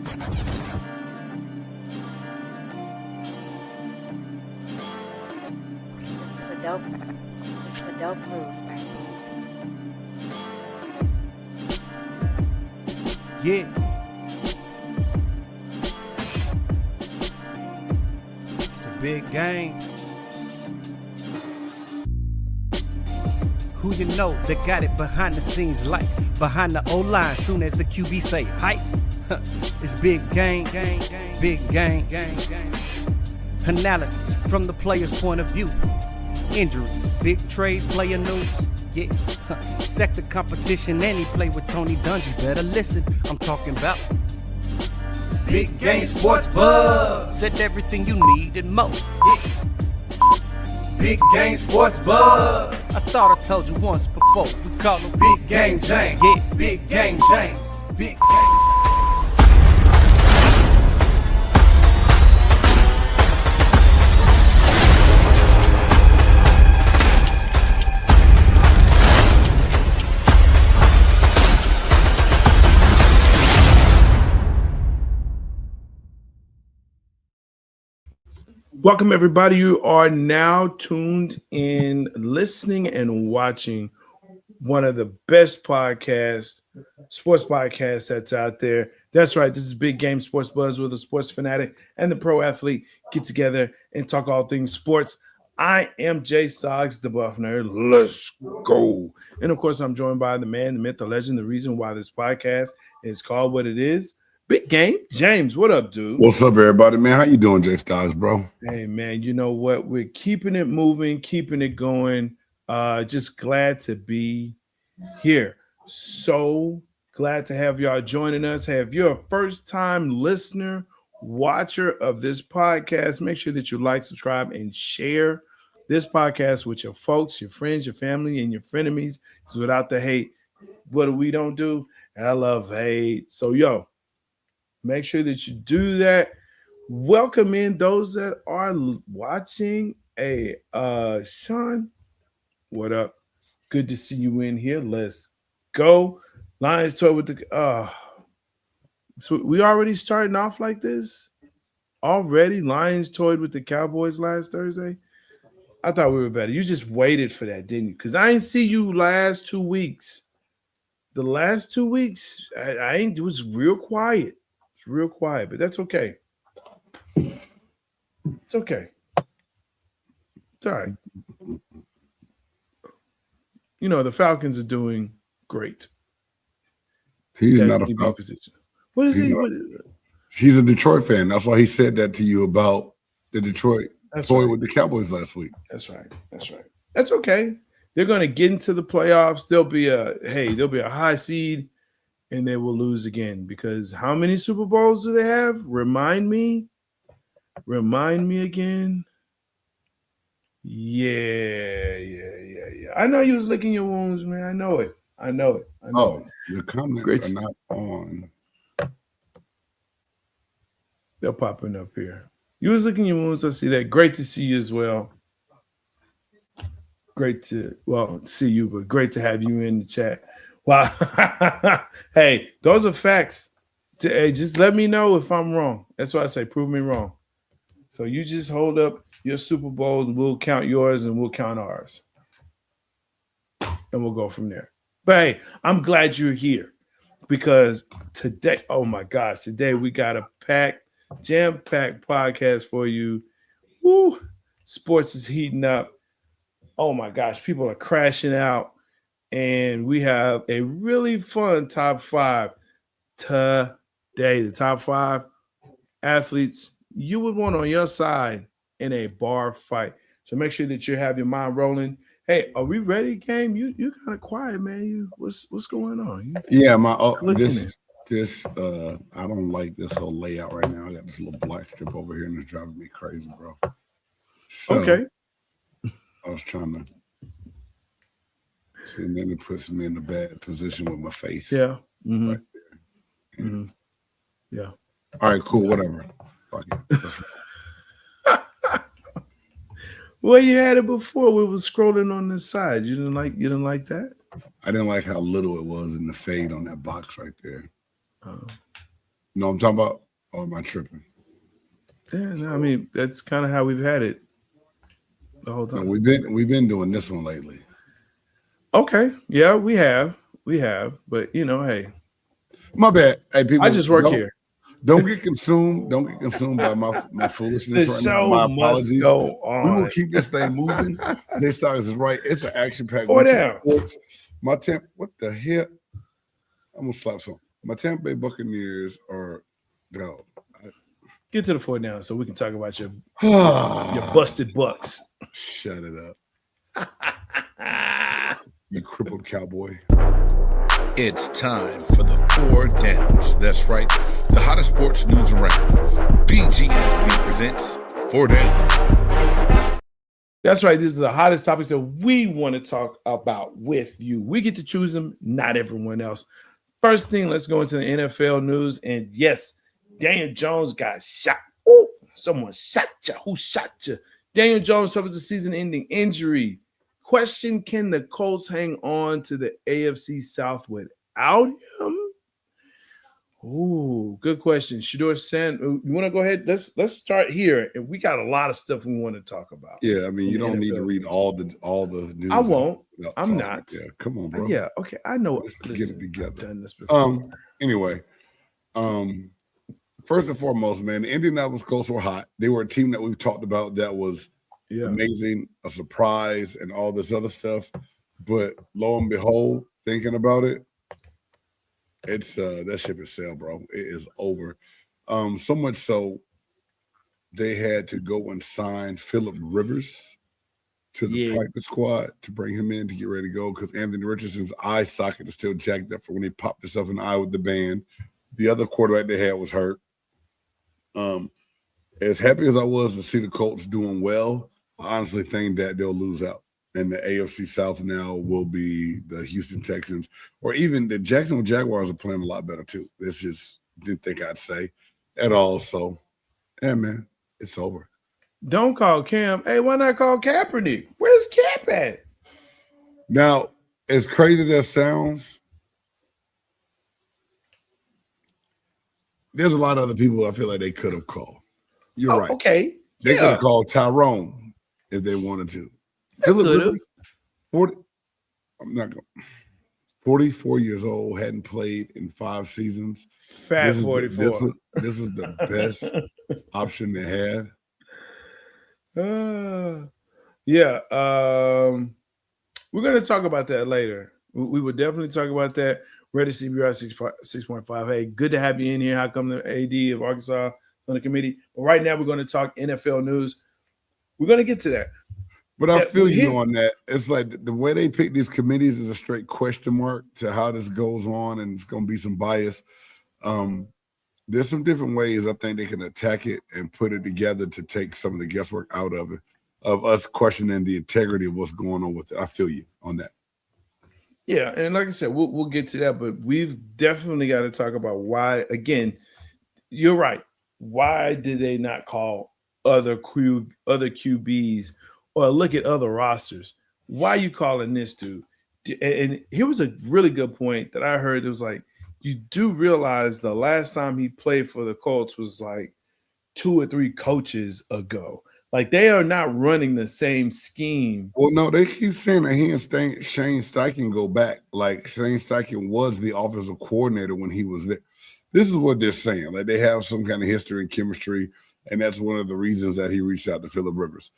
It's a dope move by Steve. Yeah. It's a big game. Who you know that got it behind the scenes like behind the O-line soon as the QB say hype. It's big game, big game. Analysis from the player's point of view. Injuries, big trades, player news. Yeah, sector competition, and he play with Tony Dungy. Better listen, I'm talking about Big Game Sports Buzz. Said everything you need and more. Yeah. Big Game Sports Buzz. I thought I told you once before. We call him Big Game James. Yeah, Big Game James. Big Game. Welcome, everybody. You are now tuned in, listening and watching one of the best podcasts, sports podcasts that's out there. That's right. This is Big Game Sports Buzz, where the sports fanatic and the pro athlete get together and talk all things sports. I am Jay Soggs, the Buff Nerd. Let's go. And, of course, I'm joined by the man, the myth, the legend, the reason why this podcast is called what it is. Big Game James, what up, dude? What's up, everybody, man? How you doing, Jay Styles, bro? Hey, man, you know what? We're keeping it moving, keeping it going. Just glad to be here. So glad to have y'all joining us. Hey, if you're a first-time listener, watcher of this podcast, make sure that you like, subscribe, and share this podcast with your folks, your friends, your family, and your frenemies. Because without the hate, what we don't do? I love hate. So, make sure that you do that. Welcome in those that are watching. Hey, Sean, what up? Good to see you in here. Let's go. Lions toy with the so we already starting off like this? Already? Lions toyed with the Cowboys last Thursday? I thought we were better. You just waited for that, didn't you? Because I ain't see you last 2 weeks. The last 2 weeks, it was real quiet. It's real quiet, but that's okay. It's okay. It's all right. You know, the Falcons are doing great. He's not a Falcon. Position. What is he? He's a Detroit fan. That's why he said that to you about the Detroit toy with the Cowboys last week. That's right. That's okay. They're going to get into the playoffs. There'll be a high seed. And they will lose again because how many Super Bowls do they have? Remind me again. Yeah. I know you was licking your wounds, man. I know it. Oh, the comments are not on. They're popping up here. You was licking your wounds. I see that. Great to see you as well. Great to see you, but great to have you in the chat. Wow. Hey, those are facts. Hey, just let me know if I'm wrong. That's why I say prove me wrong. So you just hold up your Super Bowls, we'll count yours and we'll count ours. And we'll go from there. But hey, I'm glad you're here because today, oh my gosh, today we got a jam-packed podcast for you. Woo! Sports is heating up. Oh my gosh, people are crashing out. And we have a really fun top 5 today. The top 5 athletes you would want on your side in a bar fight. So make sure that you have your mind rolling. Hey, are we ready, game? You kind of quiet, man. What's going on? This I don't like this whole layout right now. I got this little black strip over here and it's driving me crazy, bro. So, okay. I was trying to. See, and then it puts me in a bad position with my face. Yeah. Mm-hmm. Right there. Mm-hmm. Yeah. All right, cool, whatever. Fuck it. Well, you had it before. We were scrolling on the side. You didn't like that? I didn't like how little it was in the fade on that box right there. No, I'm talking about. Oh, am I tripping? Yeah, no, I mean that's kind of how we've had it the whole No, time. we've been doing this one lately. Okay, yeah, we have, but hey, My bad. Hey, I people, just work here. don't get consumed. Don't get consumed by my foolishness The right now. show My must apologies. go We're on. gonna keep this thing moving. Jay Stars is right. It's an action-packed Four week of downs. sports. What the hell? I'm gonna slap some. My Tampa Bay Buccaneers are go. Get to the 4 down so we can talk about your busted Bucks. Shut it up. You crippled cowboy. It's time for the 4 downs. That's right, the hottest sports news around. BGSB presents 4 downs. That's right. These are the hottest topics that we want to talk about with you. We get to choose them, not everyone else. First thing, let's go into the NFL news. And yes, Daniel Jones got shot. Oh, someone shot you. Who shot you? Daniel Jones suffers a season-ending injury. Question, can the Colts hang on to the AFC South without him? Ooh, good question. Shedeur Sanders, you want to go ahead? Let's start here. And we got a lot of stuff we want to talk about. Yeah, I mean, you don't need to read all the news. I won't. I'm not. Yeah, come on, bro. Yeah, okay. I know. Let's get it together. I've done this before. Anyway, first and foremost, man, the Indianapolis Colts were hot. They were a team that we've talked about that was amazing, a surprise, and all this other stuff. But lo and behold, thinking about it, it's that ship is sailed, bro. It is over. So much so they had to go and sign Phillip Rivers to the practice squad to bring him in to get ready to go because Anthony Richardson's eye socket is still jacked up for when he popped himself in the eye with the band. The other quarterback they had was hurt. As happy as I was to see the Colts doing well, I honestly think that they'll lose out. And the AFC South now will be the Houston Texans, or even the Jacksonville Jaguars are playing a lot better too. This just didn't think I'd say at all. So, yeah, man, it's over. Don't call Cam. Hey, why not call Kaepernick? Where's Cap at? Now, as crazy as that sounds, there's a lot of other people I feel like they could have called. You're right. Okay. They could have called Tyrone if they wanted to. Phillip Rivers, 44 years old, hadn't played in 5 seasons. Fat 44. This is the best option they had. We're going to talk about that later. We will definitely talk about that. Ready CBR 6.5. Hey, good to have you in here. How come the AD of Arkansas on the committee? But right now, we're going to talk NFL news. We're going to get to that. But I feel you on that. It's like the way they pick these committees is a straight question mark to how this goes on, and it's going to be some bias. There's some different ways I think they can attack it and put it together to take some of the guesswork out of it, of us questioning the integrity of what's going on with it. I feel you on that. Yeah, and like I said, we'll get to that, but we've definitely got to talk about why. Again, you're right. Why did they not call other QBs or look at other rosters? Why are you calling this dude? And here was a really good point that I heard. It was like, you do realize the last time he played for the Colts was like 2 or 3 coaches ago. Like, they are not running the same scheme. Well, no, they keep saying that he and Shane Steichen go back. Like, Shane Steichen was the offensive coordinator when he was there. This is what they're saying. Like, they have some kind of history and chemistry, and that's one of the reasons that he reached out to Phillip Rivers.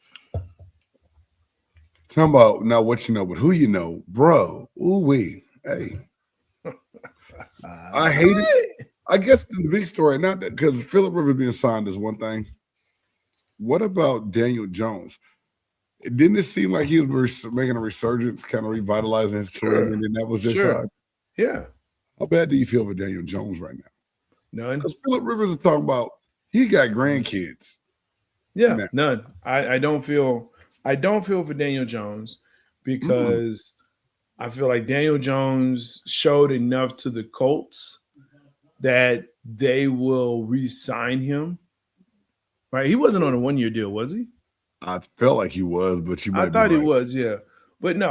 Talking about not what you know, but who you know, bro. Ooh-wee. Hey. I hate it. I guess the big story, not that because Phillip Rivers being signed is one thing. What about Daniel Jones? Didn't it seem like he was making a resurgence, kind of revitalizing his career, and then that was just time? Yeah. How bad do you feel for Daniel Jones right now? None. Because Phillip Rivers is talking about he got grandkids. Yeah, none. I don't feel for Daniel Jones because I feel like Daniel Jones showed enough to the Colts that they will re-sign him. Right? He wasn't on a 1-year deal, was he? I felt like he was, but you might I thought be he right. was, yeah. But no,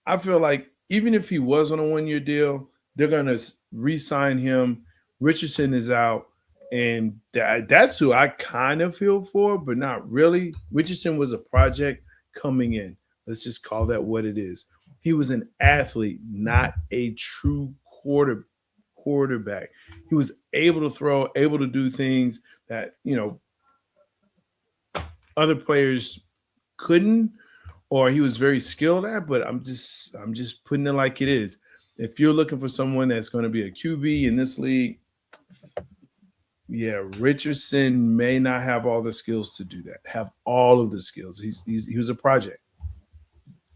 I feel like even if he was on a 1-year deal, they're going to re-sign him. Richardson is out. And that's who I kind of feel for, but not really. Richardson was a project coming in. Let's just call that what it is. He was an athlete, not a true quarterback. He was able to throw, able to do things that, other players couldn't, or he was very skilled at, but I'm just putting it like it is. If you're looking for someone that's going to be a QB in this league, yeah, Richardson may not have all the skills to do that. Have all of the skills. He was a project,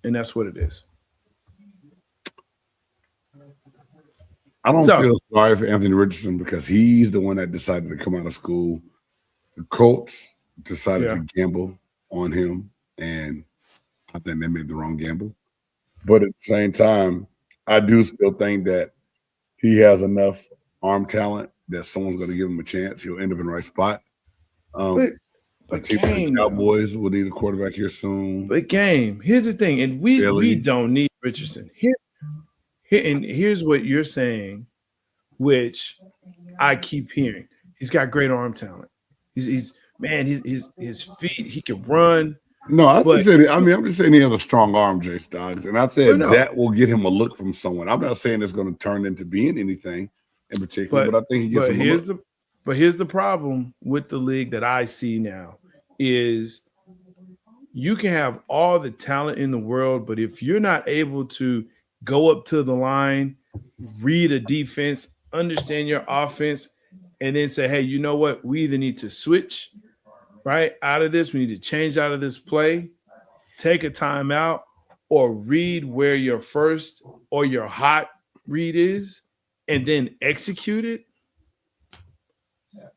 and that's what it is. I don't feel sorry for Anthony Richardson because he's the one that decided to come out of school. The Colts decided to gamble on him, and I think they made the wrong gamble. But at the same time, I do still think that he has enough arm talent that someone's going to give him a chance. He'll end up in the right spot. But the Cowboys will need a quarterback here soon. But here's the thing, and we don't need Richardson. Here's what you're saying, which I keep hearing. He's got great arm talent. His feet, he can run. No, I'm just saying he has a strong arm, Jay Stoggs. And I said that will get him a look from someone. I'm not saying it's going to turn into being anything in particular, but I think he gets a look. But here's the problem with the league that I see now is you can have all the talent in the world, but if you're not able to go up to the line, read a defense, understand your offense, and then say, hey, you know what? We either need to switch right out of this. We need to change out of this play, take a timeout, or read where your first or your hot read is, and then execute it.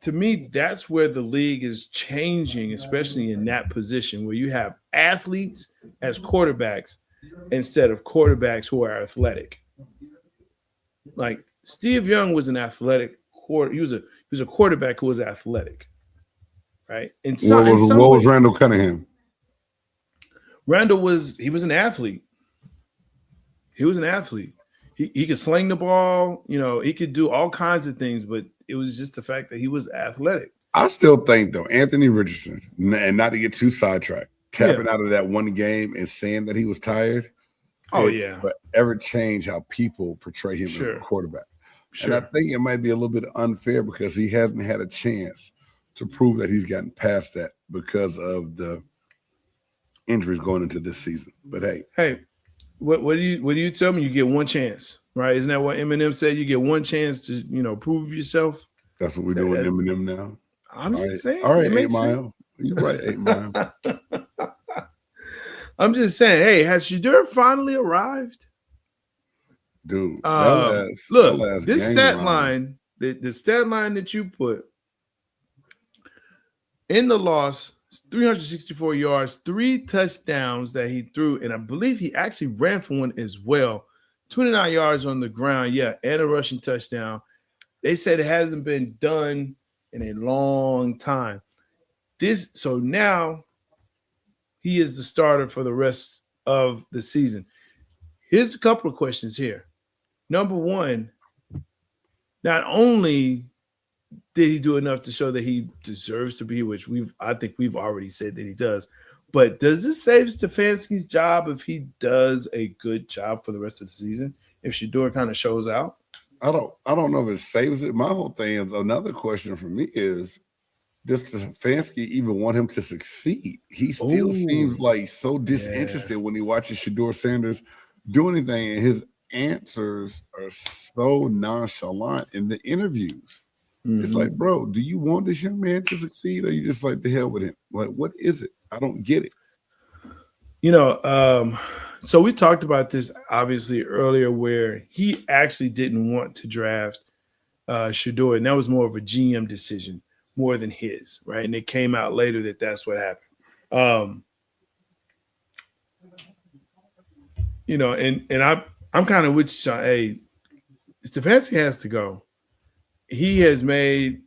To me, that's where the league is changing, especially in that position where you have athletes as quarterbacks instead of quarterbacks who are athletic. Like Steve Young was an athletic quarter. He was a quarterback who was athletic, right? And what was Randall Cunningham? Randall was an athlete. He was an athlete. He could sling the ball. He could do all kinds of things, but it was just the fact that he was athletic. I still think, though, Anthony Richardson, and not to get too sidetracked, tapping out of that one game and saying that he was tired. But ever change how people portray him as a quarterback. And I think it might be a little bit unfair because he hasn't had a chance to prove that he's gotten past that because of the injuries going into this season. But hey, what do you tell me? You get one chance, right? Isn't that what Eminem said? You get one chance to prove yourself. That's what we're doing with Eminem now. I'm just saying. All right, 8 Mile. You're right, 8 Mile. I'm just saying, hey, has Shedeur finally arrived? Dude, look, this stat line, the stat line that you put in the loss, 364 yards, 3 touchdowns that he threw, and I believe he actually ran for one as well. 29 yards on the ground, and a rushing touchdown. They said it hasn't been done in a long time. So now he is the starter for the rest of the season. Here's a couple of questions here. Number one, not only did he do enough to show that he deserves to be, which I think we've already said that he does, but does this save Stefanski's job if he does a good job for the rest of the season? If Shedeur kind of shows out? I don't know if it saves it. My whole thing is another question for me is, does Stefanski even want him to succeed? He still seems like so disinterested when he watches Shedeur Sanders do anything, and his answers are so nonchalant in the interviews. Mm-hmm. It's like, bro, do you want this young man to succeed, or you just like the hell with him? Like, what is it? I don't get it. So we talked about this obviously earlier, where he actually didn't want to draft Shedeur, and that was more of a GM decision more than his, right? And it came out later that that's what happened. And I'm kind of with you, Sean. Hey, Stefanski has to go. He has made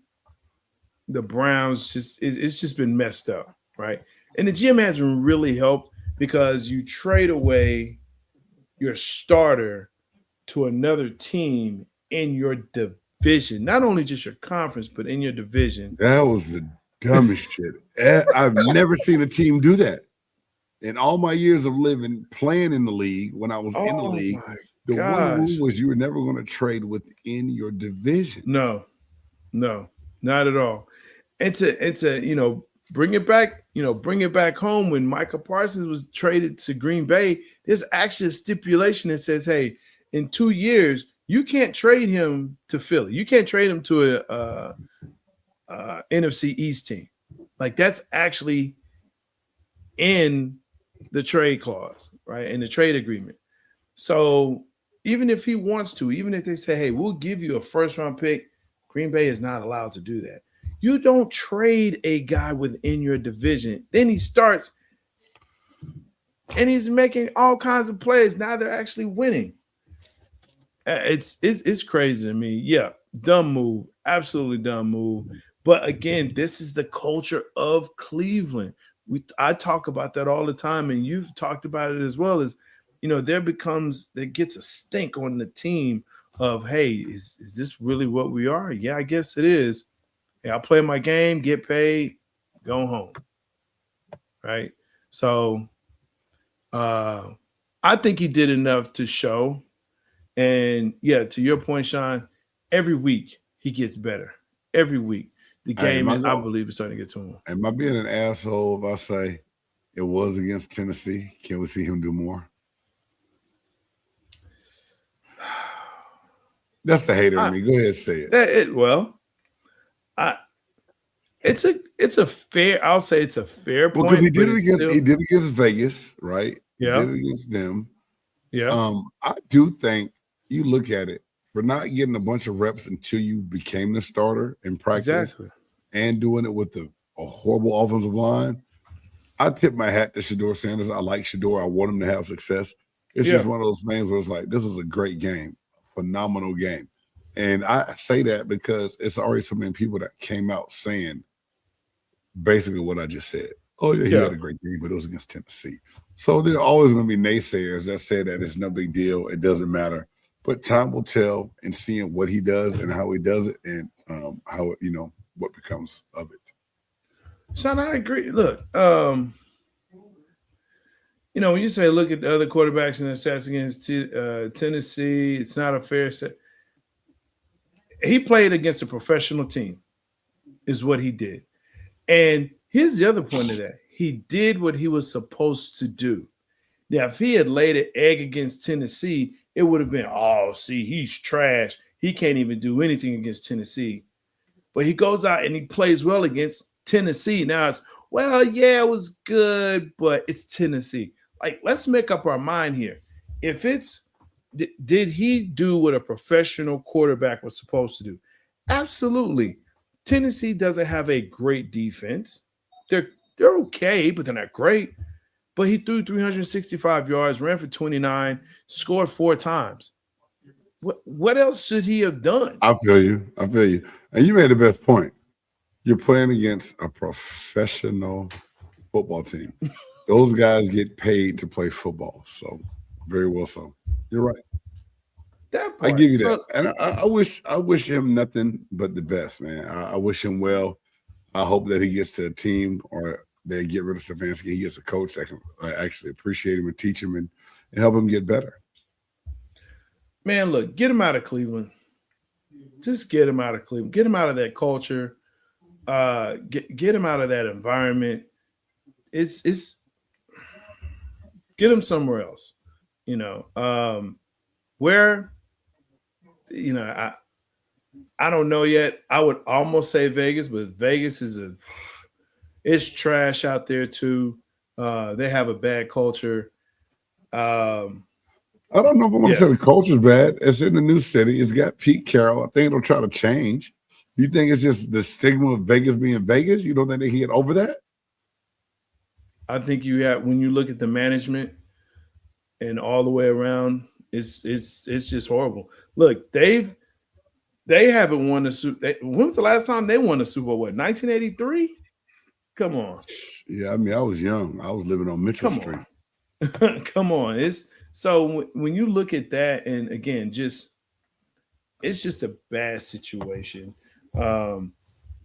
the Browns it's just been messed up, right? And the GM hasn't really helped because you trade away your starter to another team in your division, not only just your conference, but in your division. That was the dumbest shit. I've never seen a team do that. In all my years of living, playing in the league, when I was in the league, the one rule was you were never going to trade within your division. No, not at all. And to bring it back home when Micah Parsons was traded to Green Bay, there's actually a stipulation that says, hey, in 2 years, you can't trade him to Philly. You can't trade him to a NFC East team. Like, that's actually in the trade clause, right? In the trade agreement. So even if he wants to, even if they say, hey, we'll give you a first-round pick, Green Bay is not allowed to do that. You don't trade a guy within your division. Then he starts and he's making all kinds of plays. Now they're actually winning. It's crazy to me. Yeah, dumb move. Absolutely dumb move. But again, this is the culture of Cleveland. I talk about that all the time, and you've talked about it as well. As there gets a stink on the team of, hey, is this really what we are? Yeah, I guess it is. Hey, I'll play my game, get paid, go home. Right? So I think he did enough to show. And yeah, to your point, Sean, every week he gets better. Every week. The game, I believe, is starting to get to him. Am I being an asshole if I say it was against Tennessee? Can we see him do more? That's the hater in me. Go ahead and say it. It's a fair. I'll say it's a fair point. Because he did it against Vegas, right? Yeah, he did it against them. Yeah. I do think you look at it for not getting a bunch of reps until you became the starter in practice, and doing it with a horrible offensive line. I tip my hat to Shedeur Sanders. I like Shedeur. I want him to have success. It's just one of those things where it's like, this is a great game, phenomenal game. And I say that because it's already so many people that came out saying basically what I just said. Oh, yeah, he had a great game, but it was against Tennessee. So there are always going to be naysayers that say that it's no big deal. It doesn't matter. But time will tell, and seeing what he does and how he does it, and how what becomes of it. Sean, I agree. Look, when you say look at the other quarterbacks in the stats against Tennessee, it's not a fair set. He played against a professional team, is what he did. And here's the other point of that. He did what he was supposed to do. Now, if he had laid an egg against Tennessee, it would have been, oh, see, he's trash. He can't even do anything against Tennessee. But he goes out and he plays well against Tennessee. Now it's, well, yeah, it was good, but it's Tennessee. Like, let's make up our mind here. If it's, did he do what a professional quarterback was supposed to do? Absolutely. Tennessee doesn't have a great defense. They're okay, but they're not great. But he threw 365 yards, ran for 29, scored 4 times. What else should he have done? I feel you. And you made the best point. You're playing against a professional football team. Those guys get paid to play football. So very well so. You're right. I give you that. And I wish him nothing but the best, man. I wish him well. I hope that he gets to a team, or they get rid of Stefanski. He gets a coach that can actually appreciate him and teach him and help him get better. Man, look, get him out of Cleveland. Just get him out of Cleveland. Get him out of that culture. Get him out of that environment. It's get him somewhere else. Where, I don't know yet. I would almost say Vegas, but Vegas it's trash out there too. They have a bad culture. I don't know if I want to say the culture's bad. It's in the new city. It's got Pete Carroll. I think it'll try to change. You think it's just the stigma of Vegas being Vegas? You don't think they can get over that? I think when you look at the management and all the way around, it's just horrible. Look, they haven't won a Super. When was the last time they won a Super Bowl? What, 1983? Come on. Yeah, I mean, I was young. I was living on Mitchell Street. Come on. So when you look at that, and again, just it's just a bad situation. I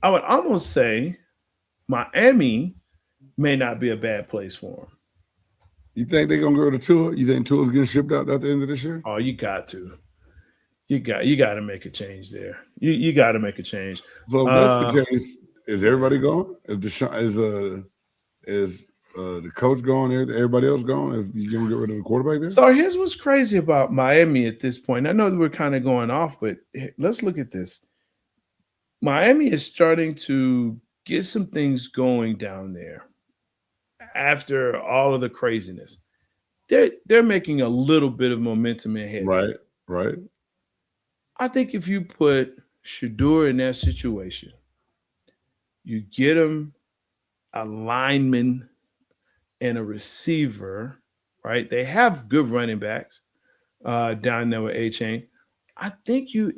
would almost say Miami may not be a bad place for him. You think they're gonna go to Tua? You think Tua's getting shipped out at the end of this year? Oh, you got to. You got to make a change there. You got to make a change. So if that's the case, is everybody gone? Is the coach gone? Everybody else gone? Is you gonna get rid of the quarterback there? So here's what's crazy about Miami at this point. I know that we're kind of going off, but let's look at this. Miami is starting to get some things going down there after all of the craziness. They're making a little bit of momentum ahead. Right. I think if you put Shedeur in that situation, you get him a lineman and a receiver, right? They have good running backs down there with A-Chain. I think you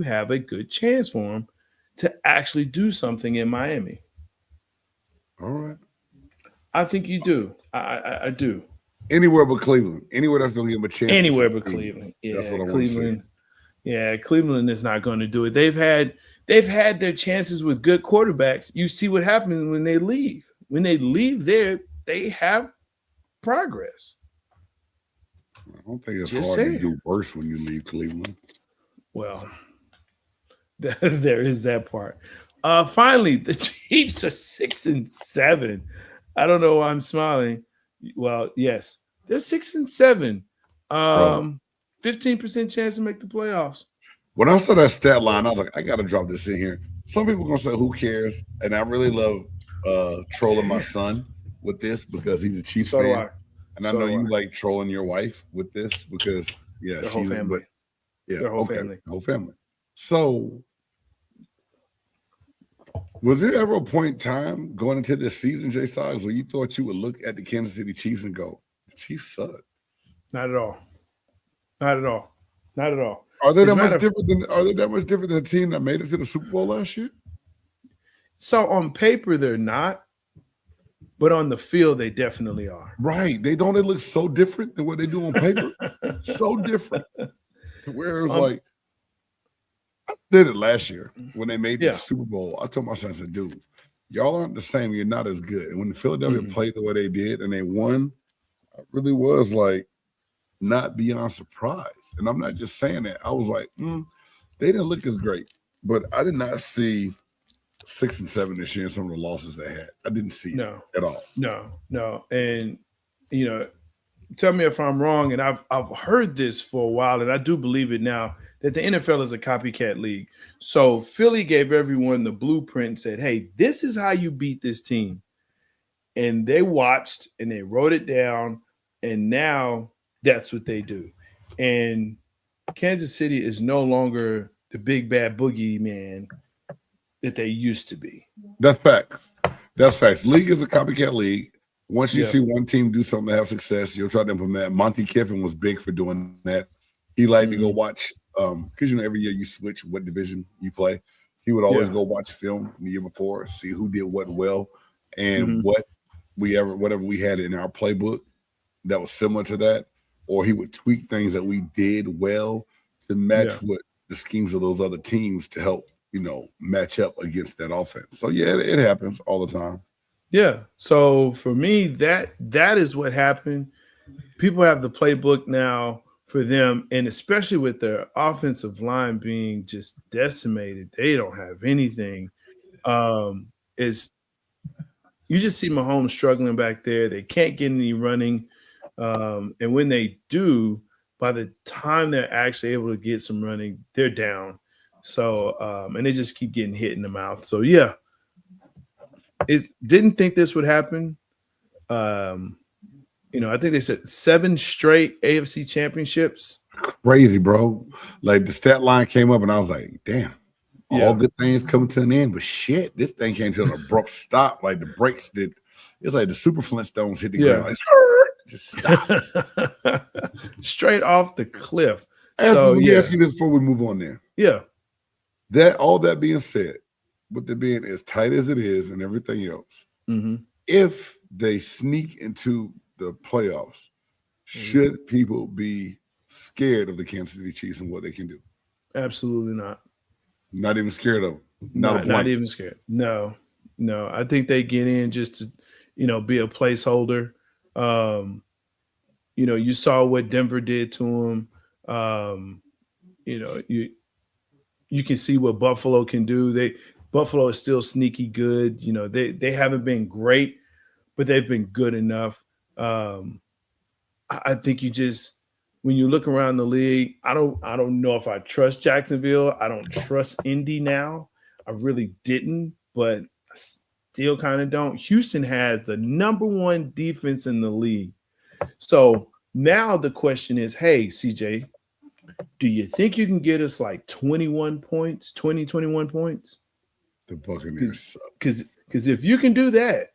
have a good chance for him to actually do something in Miami. All right. I think you do. I do. Anywhere but Cleveland. Anywhere that's going to give him a chance. Anywhere but Cleveland. Yeah, that's what I Cleveland. Want to say. Yeah, Cleveland is not going to do it. They've had their chances with good quarterbacks. You see what happens when they leave. When they leave there, they have progress. I don't think it's hard to do worse when you leave Cleveland. Well, there is that part. Finally, the Chiefs are 6-7. I don't know why I'm smiling. Well, yes, they're 6-7. 15% chance to make the playoffs. When I saw that stat line, I was like, I got to drop this in here. Some people are going to say, who cares? And I really love trolling my son with this because he's a Chiefs fan. Do I. And I know you like trolling your wife with this because, yeah, she's a family. Their whole family. So, was there ever a point in time going into this season, Jay Styles, where you thought you would look at the Kansas City Chiefs and go, the Chiefs suck? Not at all. Not at all. Not at all. Are they that much different than a team that made it to the Super Bowl last year? So on paper, they're not, but on the field, they definitely are. Right. They look so different than what they do on paper. So different. To where it was like, I did it last year when they made the Super Bowl. I told my son, I said, dude, y'all aren't the same. You're not as good. And when Philadelphia played the way they did and they won, I really was like, not beyond surprised. And I'm not just saying that. I was like, they didn't look as great. But I did not see 6-7 this year in some of the losses they had. I didn't see it at all. No. And, tell me if I'm wrong, and I've heard this for a while, and I do believe it now, that the NFL is a copycat league. So Philly gave everyone the blueprint and said, hey, this is how you beat this team. And they watched and they wrote it down, and now that's what they do. And Kansas City is no longer the big bad boogeyman that they used to be. That's facts. League is a copycat league. Once you see one team do something to have success, you'll try to implement. Monty Kiffin was big for doing that. He liked to go watch, because every year you switch what division you play. He would always go watch film from the year before, see who did what well, and whatever we had in our playbook that was similar to that, or he would tweak things that we did well to match what the schemes of those other teams to help, match up against that offense. So it happens all the time. Yeah. So for me, that is what happened. People have the playbook now for them, and especially with their offensive line being just decimated, they don't have anything. You just see Mahomes struggling back there. They can't get any running. And when they do, by the time they're actually able to get some running, they're down. So, and they just keep getting hit in the mouth. So, didn't think this would happen. I think they said 7 straight AFC championships. Crazy, bro. Like the stat line came up and I was like, damn, all good things come to an end. But shit, this thing came to an abrupt stop. Like the brakes did. It's like the Super Flintstones hit the ground. Like, just stop. Straight off the cliff. Let me ask you this before we move on there. Yeah. All that being said, with it being as tight as it is and everything else, if they sneak into the playoffs, should people be scared of the Kansas City Chiefs and what they can do? Absolutely not. Not even scared of him. Not even scared. No. I think they get in just to, be a placeholder. You saw what Denver did to him. You can see what Buffalo can do. Buffalo is still sneaky good. They haven't been great, but they've been good enough. I think when you look around the league, I don't know if I trust Jacksonville. I don't trust Indy now. I really didn't, but I still kind of don't. Houston has the number one defense in the league. So now the question is, hey, CJ, do you think you can get us like 21 points? The Buccaneers suck. Because if you can do that,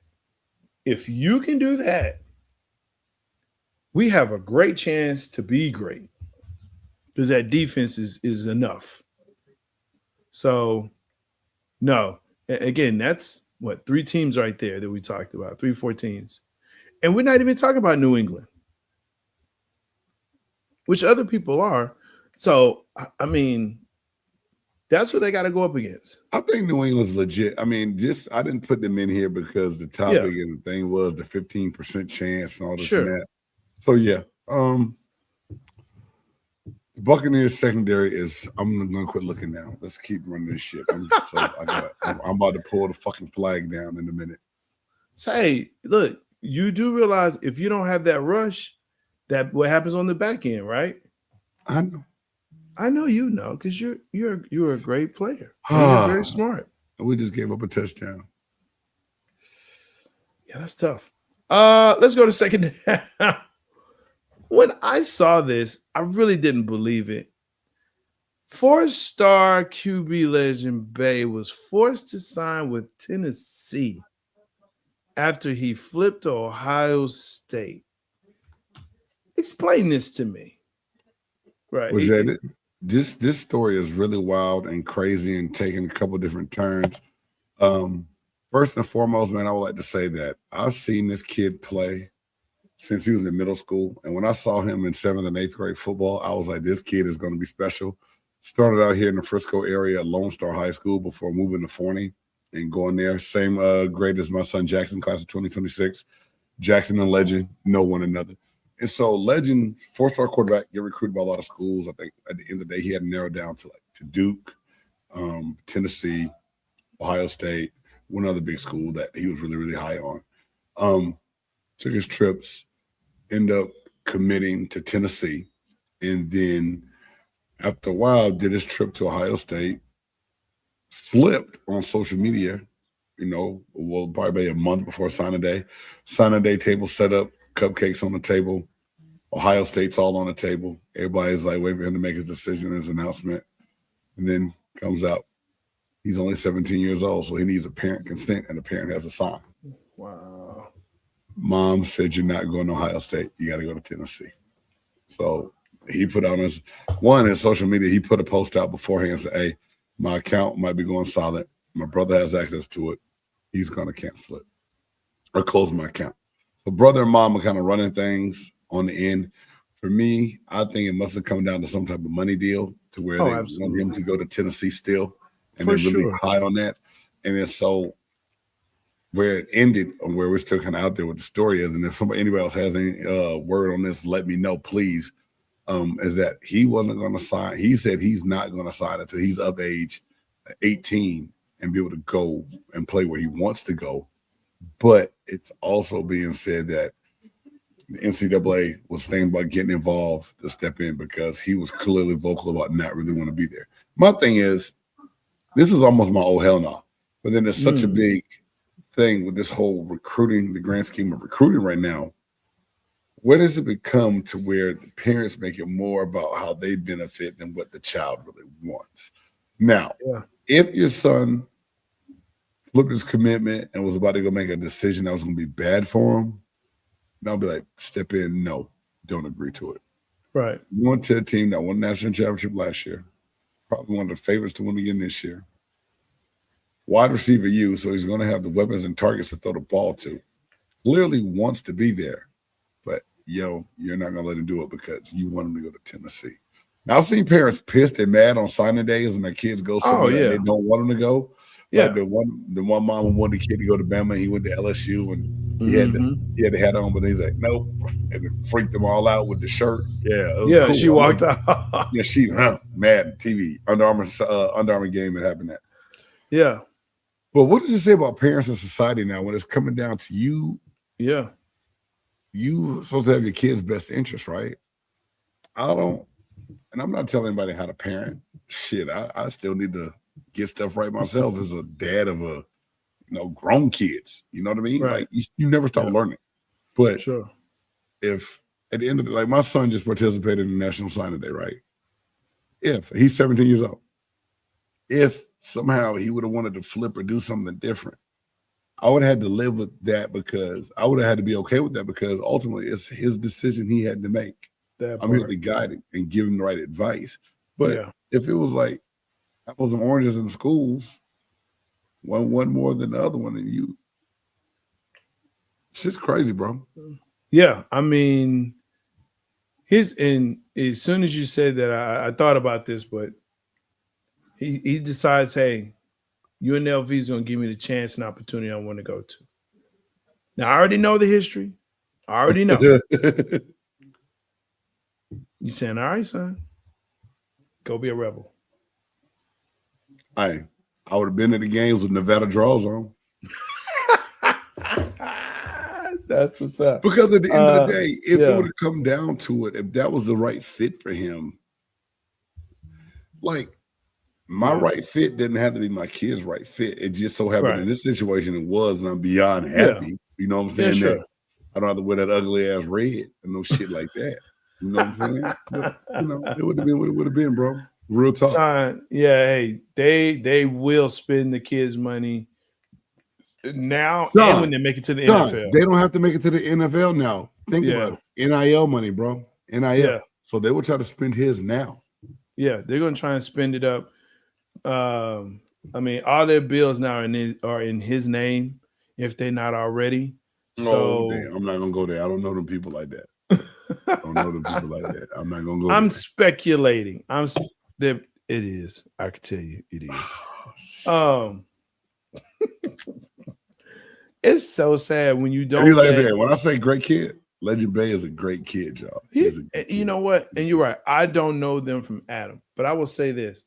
we have a great chance to be great. Because that defense is enough. So, no. Again, that's what, 3 teams right there that we talked about, 3-4 teams. And we're not even talking about New England, which other people are. So, I mean, that's what they got to go up against. I think New England's legit. I mean, I didn't put them in here because the topic and the thing was the 15% chance and all this and that. So, yeah. The Buccaneers secondary is. I'm gonna quit looking now. Let's keep running this shit. I'm about to pull the fucking flag down in a minute. So, hey, look, you do realize if you don't have that rush, that what happens on the back end, right? I know. I know you know because you're a great player. You're very smart. We just gave up a touchdown. Yeah, that's tough. Let's go to second down. When I saw this, I really didn't believe it. 4-star QB legend Bay was forced to sign with Tennessee after he flipped to Ohio State. Explain this to me. Right. Was that it? This story is really wild and crazy and taking a couple different turns. First and foremost, man, I would like to say that I've seen this kid play since he was in middle school. And when I saw him in 7th and 8th grade football, I was like, this kid is going to be special. Started out here in the Frisco area at Lone Star High School before moving to Forney and going there. Same grade as my son Jackson, class of 2026. Jackson and Legend know one another. And so Legend, 4-star quarterback, get recruited by a lot of schools. I think at the end of the day, he had narrowed down to Duke, Tennessee, Ohio State, one other big school that he was really, really high on. Took his trips, ended up committing to Tennessee, and then after a while did his trip to Ohio State, flipped on social media, probably a month before signing day. Signing day table set up, cupcakes on the table, Ohio State's all on the table. Everybody's like waiting for him to make his decision, his announcement, and then comes out he's only 17 years old, so he needs a parent consent, and the parent has to sign. Wow. Mom said, you're not going to Ohio State. You got to go to Tennessee. So he put on his social media, he put a post out beforehand and said, hey, my account might be going silent. My brother has access to it. He's going to cancel it or close my account. So brother and mom are kind of running things on the end. For me, I think it must have come down to some type of money deal to where they want him to go to Tennessee still. And they're really high on that. And then so where it ended, or where we're still kind of out there with the story is, and if anybody else has any word on this, let me know, please, is that he wasn't going to sign. He said he's not going to sign until he's of age, 18, and be able to go and play where he wants to go. But it's also being said that the NCAA was thinking about getting involved to step in because he was clearly vocal about not really want to be there. My thing is, this is almost my oh hell no. But then there's such a big thing with this whole recruiting, the grand scheme of recruiting right now. Where does it become to where the parents make it more about how they benefit than what the child really wants? Now, if your son flipped his commitment and was about to go make a decision that was going to be bad for him, then I'll be like, step in. No, don't agree to it. Right. You went to a team that won the national championship last year, probably one of the favorites to win again this year. Wide receiver you, so he's going to have the weapons and targets to throw the ball to. Clearly wants to be there, but you're not going to let him do it because you want him to go to Tennessee. Now, I've seen parents pissed and mad on signing days when their kids go somewhere and they don't want them to go. Yeah. Like the one mom wanted the kid to go to Bama. He went to LSU and he had the hat on, but he's like, nope, and it freaked them all out with the shirt. Yeah, it was cool. She walked out. Yeah, she mad TV Under Armour game that happened at. Yeah. But what does it say about parents in society now when it's coming down to you? Yeah. You supposed to have your kids' best interest, right? I don't, and I'm not telling anybody how to parent. Shit, I still need to get stuff right myself as a dad of grown kids. You know what I mean? Right. Like you never stop learning. But sure, if at the end of the like my son just participated in National Signing Day, right? If he's 17 years old, if somehow he would have wanted to flip or do something different, I would have had to live with that because I would have had to be okay with that because ultimately it's his decision he had to make. I'm here to guide him and give him the right advice. But if it was like apples and oranges in schools, one more than the other one, and it's just crazy, bro. Yeah, I mean, and as soon as you said that, I thought about this, but he decides, hey, UNLV is going to give me the chance and opportunity I want to go to. Now, I already know the history. I already know. You saying, all right, son, go be a rebel. I would have been at the games with Nevada draws on. That's what's up. Because at the end of the day, if it would have come down to it, if that was the right fit for him, like my right fit didn't have to be my kid's right fit. It just so happened in this situation it was, and I'm beyond happy. You know what I'm saying? Yeah, sure. That I don't have to wear that ugly ass red and no shit like that. You know what I'm saying? But, it would have been what it would have been, bro. Real talk. Son, hey, they will spend the kids' money now and when they make it to the NFL. They don't have to make it to the NFL now. Think about it. NIL money, bro. NIL. Yeah. So they will try to spend his now. Yeah, they're going to try and spend it up. I mean, all their bills now are in his name, if they're not already. So I'm not going to go there. I don't know them people like that. I don't know them people like that. I'm not going to go I'm there. speculating. It is. I can tell you it is. It's so sad when you don't. When I say great kid, Legend Bay is a great kid, y'all. You know what? And you're right. I don't know them from Adam, but I will say this.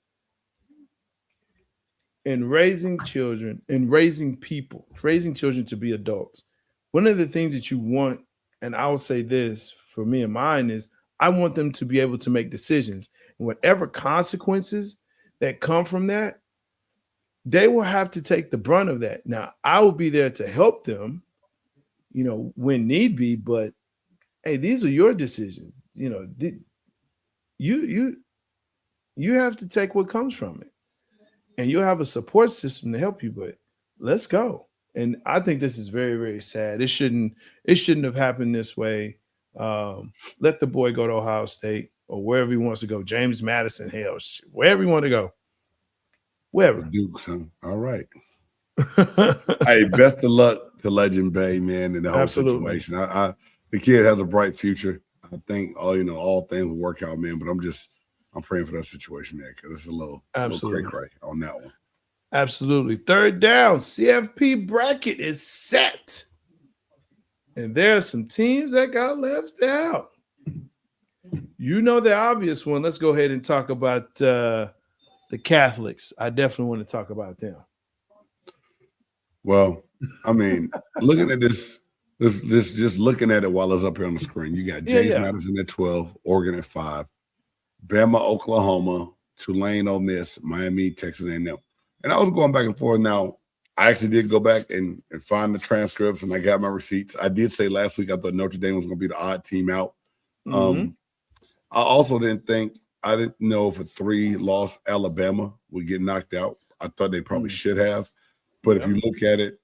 In raising children, in raising people, raising children to be adults, one of the things that you want, and I will say this for me and mine, is I want them to be able to make decisions. And whatever consequences that come from that, they will have to take the brunt of that. Now, I will be there to help them, when need be, but hey, these are your decisions. You have to take what comes from it. And you'll have a support system to help you, but let's go. And I think this is very, very sad. It shouldn't have happened this way. Let the boy go to Ohio State or wherever he wants to go. James Madison, hell, wherever he wants to go. Wherever. Duke, son. All right. Hey, best of luck to Legend Bay, man, in the whole situation. The kid has a bright future. I think all things will work out, man. But I'm praying for that situation there because it's a little cray on that one. Absolutely. Third down, CFP bracket is set. And there are some teams that got left out. The obvious one. Let's go ahead and talk about the Catholics. I definitely want to talk about them. Well, I mean, looking at this, just looking at it while it's up here on the screen, you got James Madison at 12, Oregon at 5, Bama, Oklahoma, Tulane, Ole Miss, Miami, Texas A&M. And I was going back and forth. Now, I actually did go back and find the transcripts, and I got my receipts. I did say last week I thought Notre Dame was going to be the odd team out. I also I didn't know if a 3-loss Alabama would get knocked out. I thought they probably should have. But if you look at it,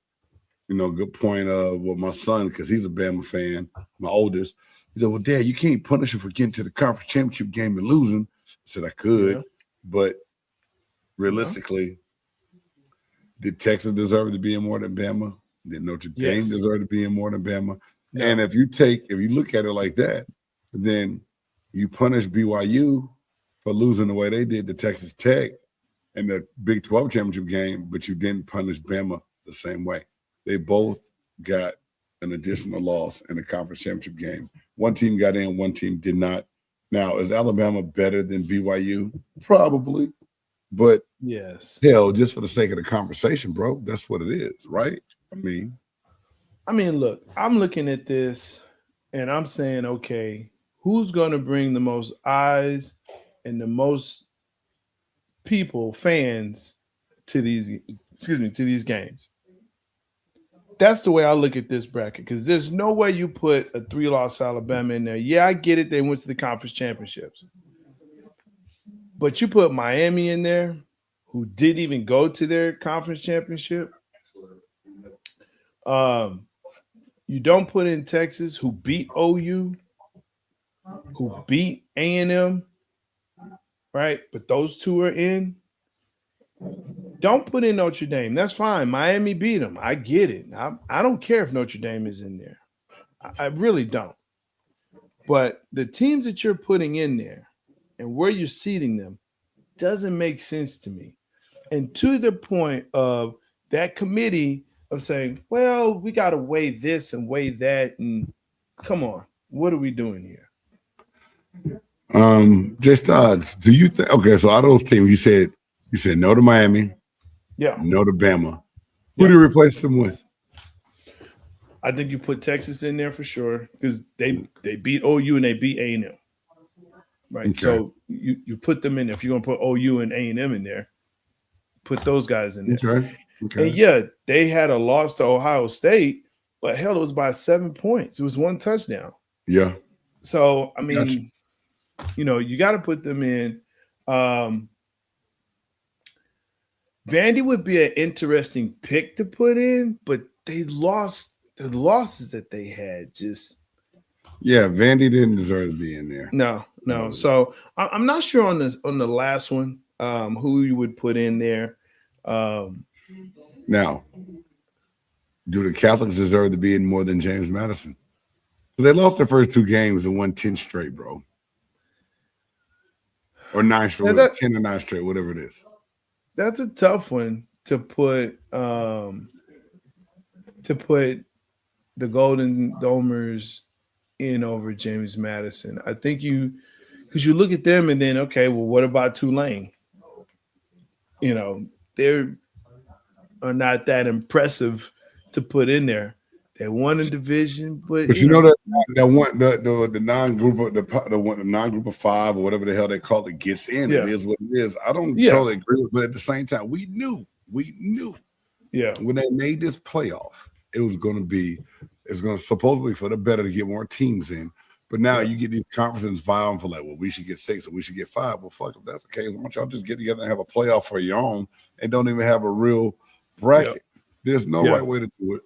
good point of my son, because he's a Bama fan, my oldest, he said, well, Dad, you can't punish him for getting to the conference championship game and losing. I said, I could, but realistically, did Texas deserve to be in more than Bama? Did Notre Dame deserve to be in more than Bama? No. And if you look at it like that, then you punish BYU for losing the way they did to Texas Tech in the Big 12 championship game, but you didn't punish Bama the same way. They both got an additional loss in the conference championship game. One team got in, one team did not. Now, is Alabama better than BYU? Probably. But yes, hell, just for the sake of the conversation, bro, that's what it is, right? I mean, look, I'm looking at this and I'm saying, okay, who's going to bring the most eyes and the most people, fans to these games? That's the way I look at this bracket, because there's no way you put a 3-loss Alabama in there. Yeah, I get it. They went to the conference championships. But you put Miami in there, who didn't even go to their conference championship. You don't put in Texas, who beat OU, who beat A&M, right? But those two are in. Don't put in Notre Dame. That's fine. Miami beat them. I get it. I don't care if Notre Dame is in there. I really don't. But the teams that you're putting in there and where you're seeding them doesn't make sense to me. And to the point of that committee of saying, well, we got to weigh this and weigh that. And come on, what are we doing here? Jay Stoggs, do you think, okay, so out of those teams, you said no to Miami, yeah, no to Bama. Who do you replace them with? I think you put Texas in there for sure, because they beat OU and they beat A&M. Right. Okay. So you put them in. If you're going to put OU and A&M in there, put those guys in there. Okay. And yeah, they had a loss to Ohio State, but hell, it was by 7 points. It was one touchdown. Yeah. So, I mean, you got to put them in. Vandy would be an interesting pick to put in, but they lost the losses that they had. Just Vandy didn't deserve to be in there. No. So I'm not sure on the last one who you would put in there. Now, do the Catholics deserve to be in more than James Madison? Because they lost their first 2 games and won 10 straight, bro. Or 9 straight, 10 or 9 straight, whatever it is. That's a tough one to put the Golden Domers in over James Madison. I think because you look at them and then, okay, well, what about Tulane? They're not that impressive to put in there. They won a division, but that one the non-group of 5 or whatever the hell they call it gets in. Yeah. It is what it is. I don't totally agree with it, but at the same time, we knew. Yeah, when they made this playoff, it's going to supposedly for the better to get more teams in. But now you get these conferences vying for we should get 6 or we should get 5. Well, fuck, if that's the case, why don't y'all just get together and have a playoff for your own and don't even have a real bracket? Yep. There's no right way to do it.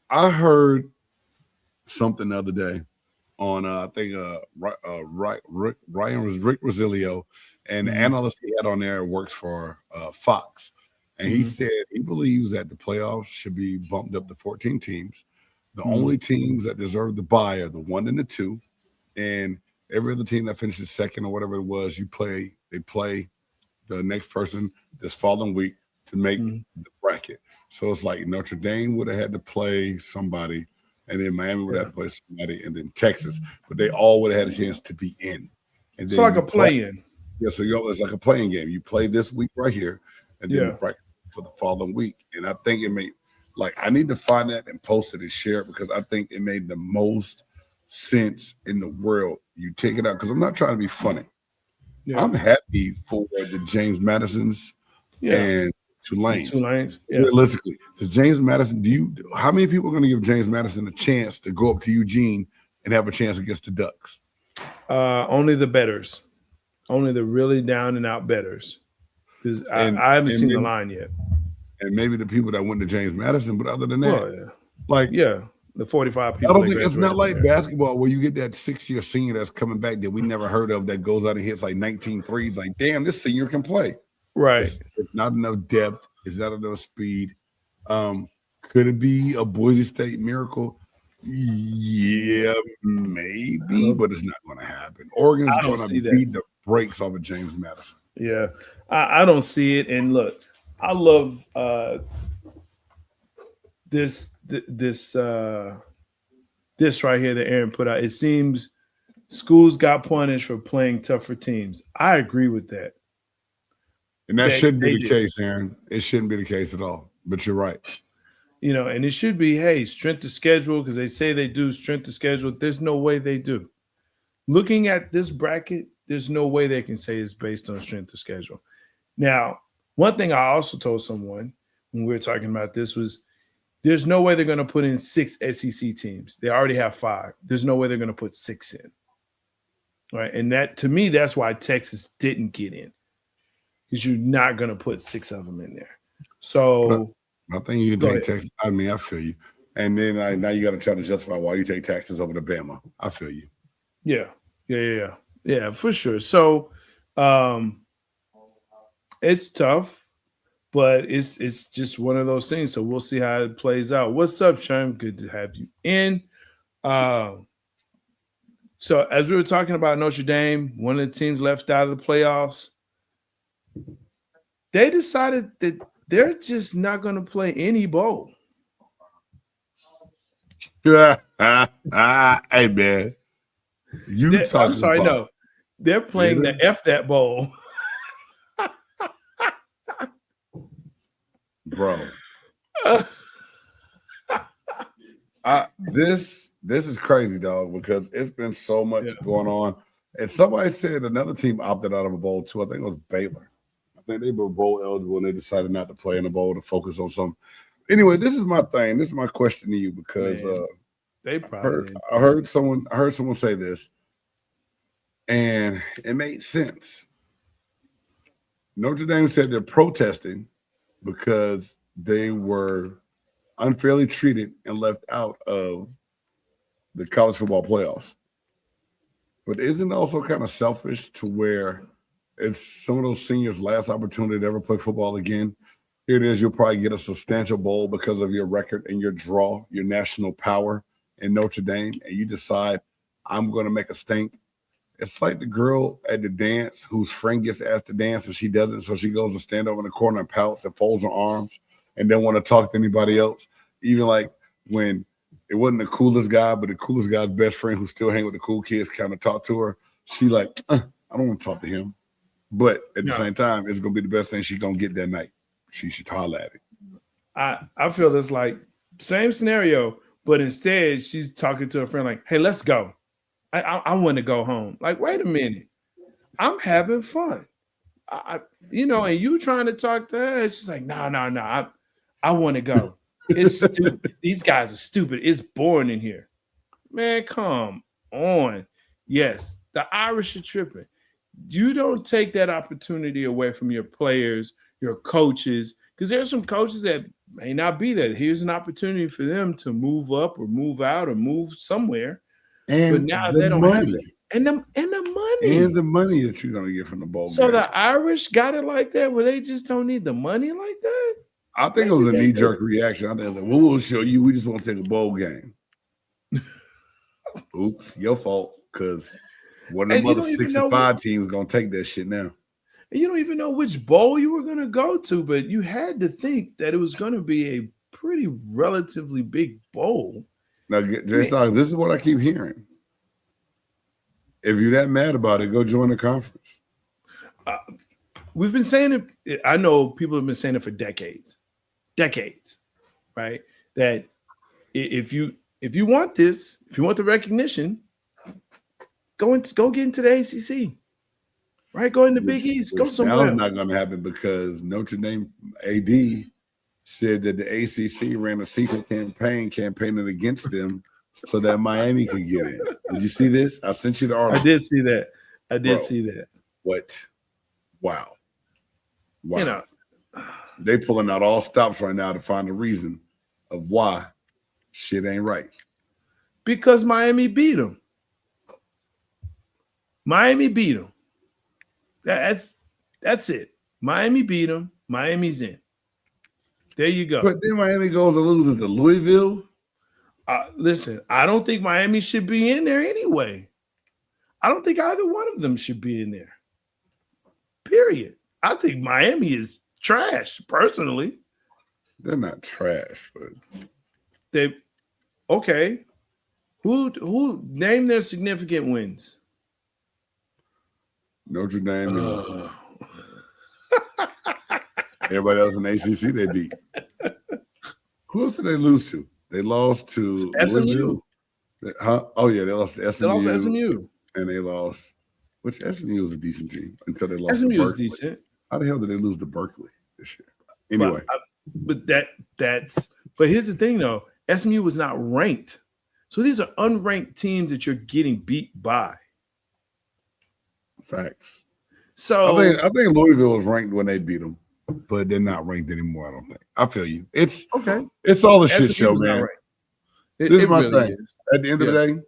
I heard something the other day on I think Rick Rosilio, and the analyst he had on there works for Fox, and he said he believes that the playoffs should be bumped up to 14 teams. The only teams that deserve the bye are the 1 and the 2, and every other team that finishes second or whatever it was, they play the next person this following week to make the bracket. So it's like Notre Dame would have had to play somebody, and then Miami would have to play somebody, and then Texas. But they all would have had a chance to be in. And then like a play-in. Yeah, so it's like a playing game. You play this week right here, and then the bracket for the following week. And I think it made I need to find that and post it and share it, because I think it made the most sense in the world. You take it out, because I'm not trying to be funny. Yeah. I'm happy for the James Madisons and Tulanes. Yeah. Realistically, does James Madison? How many people are going to give James Madison a chance to go up to Eugene and have a chance against the Ducks? Only the bettors, only the really down and out bettors. Because I haven't seen the line yet. And maybe the people that went to James Madison, but other than that, the 45 people. I don't think it's not like basketball where you get that 6-year senior that's coming back that we never heard of that goes out and hits 19 threes. Like, damn, this senior can play. Right. It's not enough depth. It's not enough speed. Could it be a Boise State miracle? Yeah, maybe, but it's not going to happen. Oregon's going to beat the brakes off of James Madison. Yeah, I don't see it. And look, I love this right here that Aaron put out. It seems schools got punished for playing tougher teams. I agree with that. And that shouldn't be the case, Aaron. It shouldn't be the case at all. But you're right. You know, and it should be, hey, strength of schedule, because they say they do strength of schedule. There's no way they do. Looking at this bracket, there's no way they can say it's based on strength of schedule. Now, one thing I also told someone when we were talking about this was there's no way they're going to put in 6 SEC teams. They already have 5. There's no way they're going to put 6 in. Right. And that, to me, that's why Texas didn't get in, because you're not going to put 6 of them in there. So I think you can take Texas. I mean, I feel you. And then now you got to try to justify why you take Texas over to Bama. I feel you. Yeah, for sure. So it's tough, but it's just one of those things. So we'll see how it plays out. What's up, Sherm? Good to have you in. So as we were talking about Notre Dame, one of the teams left out of the playoffs, they decided that they're just not going to play any bowl. Hey, man. I'm sorry, no. They're playing the F that bowl. Bro. This is crazy, dog, because it's been so much going on. And somebody said another team opted out of a bowl too. I think it was Baylor. I think they were bowl eligible and they decided not to play in a bowl to focus on something. Anyway, this is my thing. This is my question to you, because they probably I heard someone say this, and it made sense. Notre Dame said they're protesting because they were unfairly treated and left out of the college football playoffs. But isn't it also kind of selfish to where it's some of those seniors' last opportunity to ever play football again? Here it is, you'll probably get a substantial bowl because of your record and your draw, your national power in Notre Dame, and you decide, I'm going to make a stink. It's like the girl at the dance whose friend gets asked to dance and she doesn't, so she goes and stand over in the corner and pouts and folds her arms and don't want to talk to anybody else. Even like when it wasn't the coolest guy, but the coolest guy's best friend who still hang with the cool kids kind of talked to her. She like, I don't want to talk to him. But at the same time, it's going to be the best thing she's going to get that night. She should holler at it. I feel it's like same scenario, but instead she's talking to her friend like, hey, let's go. I want to go home. Like, wait a minute. I'm having fun. And you trying to talk to her. She's like, no. I want to go. It's stupid. These guys are stupid. It's boring in here. Man, come on. Yes, the Irish are tripping. You don't take that opportunity away from your players, your coaches, because there's some coaches that may not be there. Here's an opportunity for them to move up or move out or move somewhere. But now they don't have it. And the money. And the money that you're going to get from the bowl. So the Irish got it like that where they just don't need the money like that? I think it was a knee-jerk reaction. I think we'll show you. We just want to take a bowl game. Oops, your fault, because one of the other 65 teams going to take that shit now. And you don't even know which bowl you were going to go to, but you had to think that it was going to be a pretty relatively big bowl. Now, this is what I keep hearing. If you're that mad about it, go join the conference. We've been saying it. I know people have been saying it for decades, right? That if you want this, if you want the recognition, go get into the ACC, right? Go into Big East. Go somewhere. That's not going to happen because Notre Dame AD said that the ACC ran a secret campaigning against them so that Miami could get in. Did you see this? I sent you the article. I did see that. See that. What? Wow. They pulling out all stops right now to find a reason of why shit ain't right. Because Miami beat them. That's it. Miami beat them. Miami's in. There you go. But then Miami goes and loses to Louisville. Listen, I don't think Miami should be in there anyway. I don't think either one of them should be in there. Period. I think Miami is trash, personally. They're not trash, but They okay. Who name their significant wins? Notre Dame and everybody else in the ACC they beat. Who else did they lose to? They lost to SMU. Huh? Oh yeah, they lost to SMU. They lost to SMU. And they lost. Which SMU was a decent team until they lost. SMU to is Berkeley. decent. How the hell did they lose to Berkeley this year? Anyway, but here's the thing though, SMU was not ranked, so these are unranked teams that you're getting beat by. Facts. So I think Louisville was ranked when they beat them, but they're not ranked anymore. I don't think. I feel you. It's okay. It's all a shit SMU show, was not man. ranked. It This is my really thing. is. At the end of the day,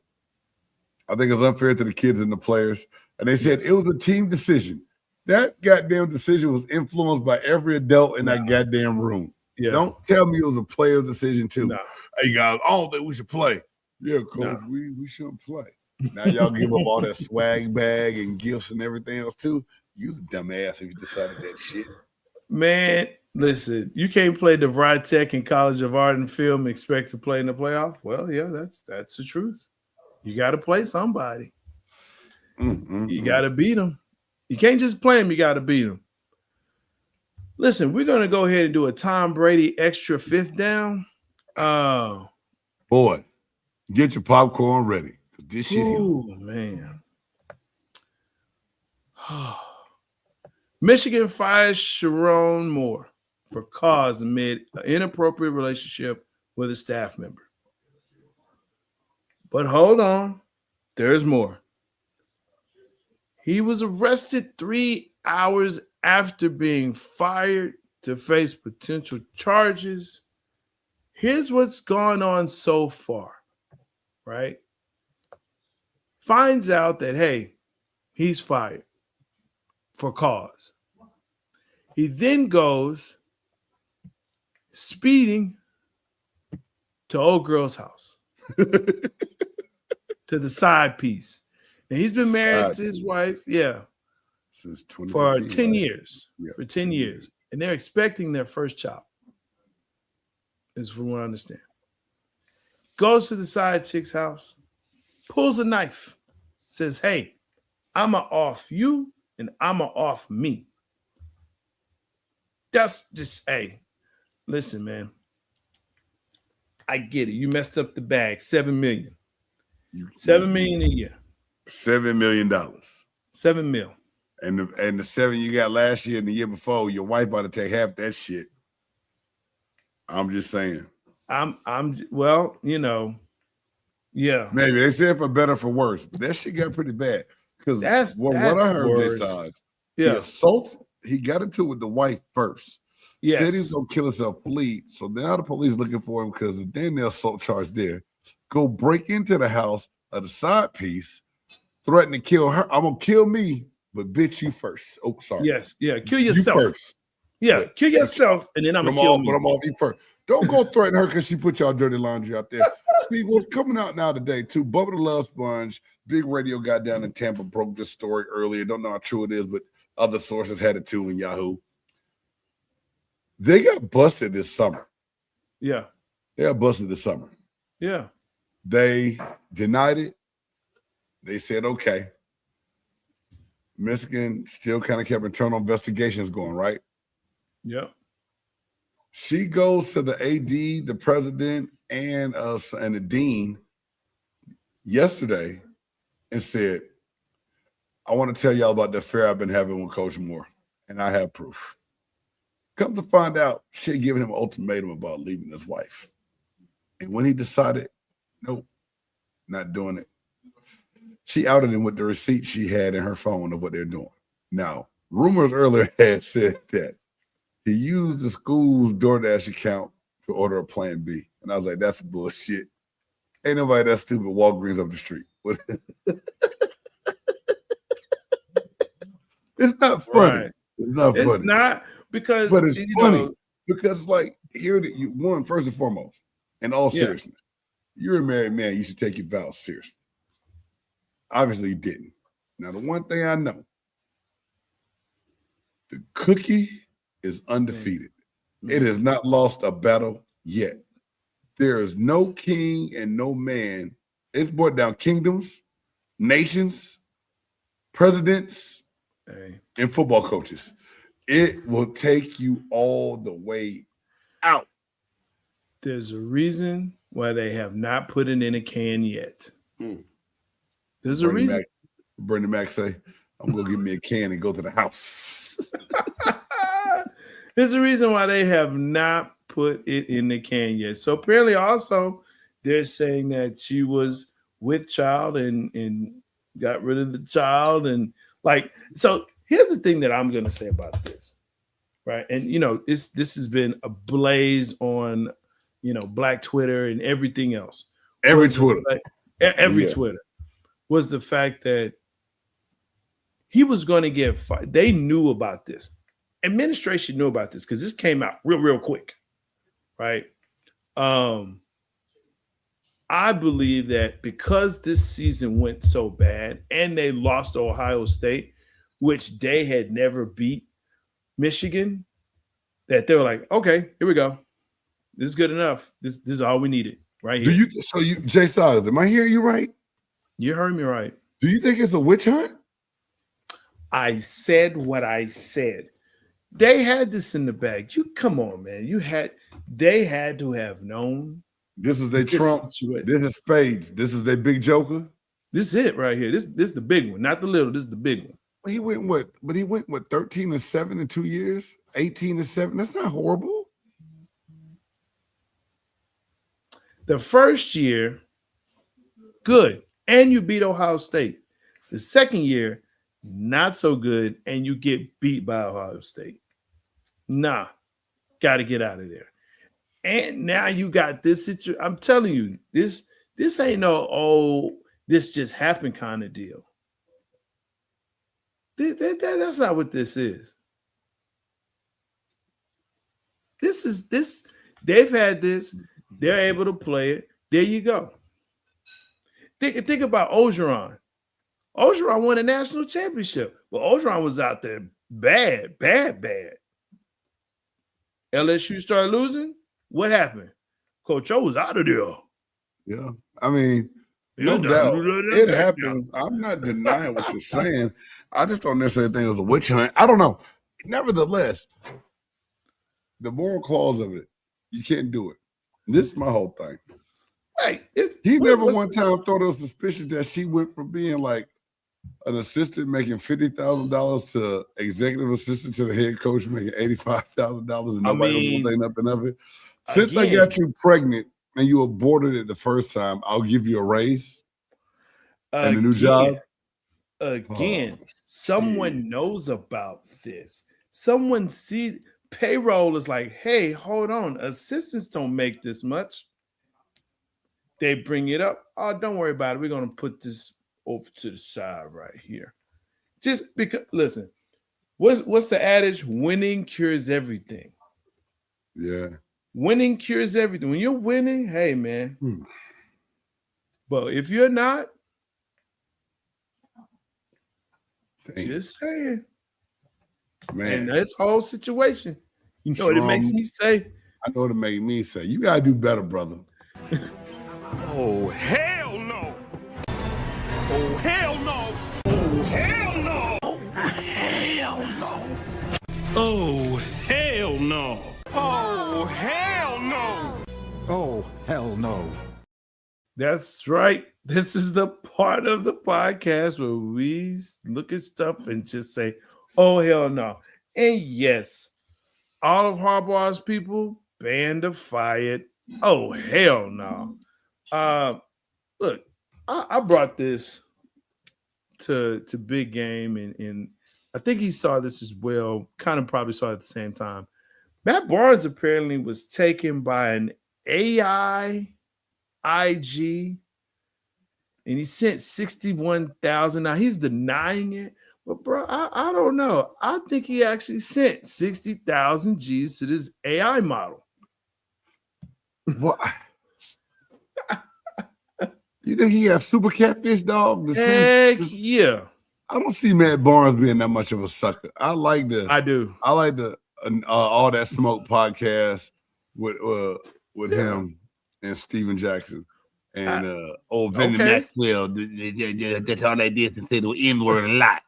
I think it's unfair to the kids and the players. And they said it was a team decision. That goddamn decision was influenced by every adult in that goddamn room. Yeah. Don't tell me it was a player's decision too. No. Hey guys, I don't think we should play. Yeah, coach, we shouldn't play. Now y'all give up all that swag bag and gifts and everything else too. You was a dumbass if you decided that shit. Man, listen, you can't play DeVry Tech in College of Art and Film and expect to play in the playoff. Well, yeah, that's the truth. You got to play somebody. You got to beat them. You can't just play them. You got to beat them. Listen, we're going to go ahead and do a Tom Brady extra fifth down. Boy, get your popcorn ready. This shit Ooh, man. Michigan fires Sharon Moore for cause amid an inappropriate relationship with a staff member. But hold on. There's more. He was arrested 3 hours after being fired to face potential charges. Here's what's gone on so far, right? Finds out that, hey, he's fired for cause. He then goes speeding to old girl's house, to the side piece. And he's been married to his wife, since for 10 right? years. Yeah, for 10 years. And they're expecting their first child, is from what I understand. Goes to the side chick's house, pulls a knife, says, hey, I'ma off you and I'ma off me. That's just, hey, listen, man. I get it. You messed up the bag. $7 million. $7 million a year. $7 million. $7 million. And the 7 you got last year and the year before, your wife about to take half that shit. I'm just saying. Well, you know, yeah. Maybe they said for better or for worse, but that shit got pretty bad. Because what I heard worse. this side, Yeah. he got into it with the wife first. Yes. Said he was gonna kill himself, flee. So now the police looking for him because of Daniel assault charge there. Go break into the house of the side piece, threaten to kill her. I'm gonna kill me, but bitch, you first. Oh, sorry. Yes, yeah. Kill yourself. You first. Yeah, kill yourself, and then I'm gonna kill me. But I'm off you first. Don't go threaten her because she put y'all dirty laundry out there. See what's coming out now today too. Bubba the Love Sponge, big radio guy down in Tampa, broke this story earlier. Don't know how true it is, but other sources had it too in Yahoo. They got busted this summer. Yeah. They got busted this summer. Yeah. They denied it. They said, okay. Michigan still kind of kept internal investigations going, right? Yeah. She goes to the AD, the president, and us and the dean yesterday and said, I want to tell y'all about the affair I've been having with Coach Moore, and I have proof. Come to find out, she had given him an ultimatum about leaving his wife. And when he decided, nope, not doing it, she outed him with the receipt she had in her phone of what they're doing. Now, rumors earlier had said that he used the school's DoorDash account to order a Plan B. And I was like, that's bullshit. Ain't nobody that stupid Walgreens up the street. It's not funny. Right. It's not funny. It's not because, but it's funny know, because, like, here that you one first and foremost, in all seriousness, you're a married man. You should take your vows seriously. Obviously, you didn't. Now, the one thing I know, The cookie is undefeated. It has not lost a battle yet. There is no king and no man. It's brought down kingdoms, nations, presidents, and football coaches. It will take you all the way out. There's a reason why they have not put it in a can yet. There's a reason. Bernie Mac say, I'm going to give me a can and go to the house. There's a reason why they have not put it in the can yet. So apparently also they're saying that she was with child and got rid of the child. And like, so here's the thing that I'm going to say about this, right? And, you know, this has been a blaze on, you know, Black Twitter and everything else. Every Twitter was the fact that he was going to get fired. They knew about this. Administration knew about this because this came out real quick, right? I believe that because this season went so bad and they lost to Ohio State, which they had never beat Michigan, that they were like, okay, here we go. This is good enough. This is all we needed right here. Jay Sanders, am I hearing you right? You heard me right. Do you think it's a witch hunt? I said what I said. They had this in the bag. Come on, man. They had to have known. This is their Trump. This is Spades. This is their big joker. This is it right here. This is the big one, not the little. This is the big one. Well, he went 13-7 in 2 years, 18-7. That's not horrible. The first year, good, and you beat Ohio State. The second year, not so good, and you get beat by Ohio State. Nah, got to get out of there. And now you got this situation. I'm telling you, this ain't no, this just happened kind of deal. That's not what this is. They've had this. They're able to play it. There you go. Think about Orgeron. Orgeron won a national championship, but Orgeron was out there bad. LSU started losing. What happened? Coach O was out of there. Yeah. I mean, no doubt. It happens. I'm not denying what you're saying. I just don't necessarily think it was a witch hunt. I don't know. Nevertheless, the moral clause of it, you can't do it. This is my whole thing. Right. He never one time thought it was suspicious that she went from being like an assistant making $50,000 to executive assistant to the head coach making $85,000 and nobody will say nothing of it. Since I got you pregnant and you aborted it the first time, I'll give you a raise and a new job. Someone knows about this. Someone sees payroll is like, hey, hold on. Assistants don't make this much. They bring it up. Oh, don't worry about it. We're going to put this over to the side right here. Just because, listen, what's the adage? Winning cures everything. Yeah. Winning cures everything. When you're winning, hey, man. But if you're not, just saying. Man. And this whole situation, you know what it makes me say? I know what it makes me say. You got to do better, brother. Oh, hell no. Oh, hell no. Oh, hell no. Oh, hell no. Oh, hell no. Oh, hell no. Oh, hell no. That's right. This is the part of the podcast where we look at stuff and just say, oh, hell no. And yes, all of Harbaugh's people banned or fired. Oh, hell no. Look, I brought this to Big Game, and I think he saw this as well, kind of probably saw it at the same time. Matt Barnes apparently was taken by an AI IG, and he sent 61,000. Now he's denying it, but bro, I don't know. I think he actually sent 60,000 G's to this AI model. What? You think he got super catfish, dog? Heck yeah. I don't see Matt Barnes being that much of a sucker. I like the All That Smoke podcast with him and Steven Jackson and old Vinny Maxwell. That's all they did to say the N-word a lot.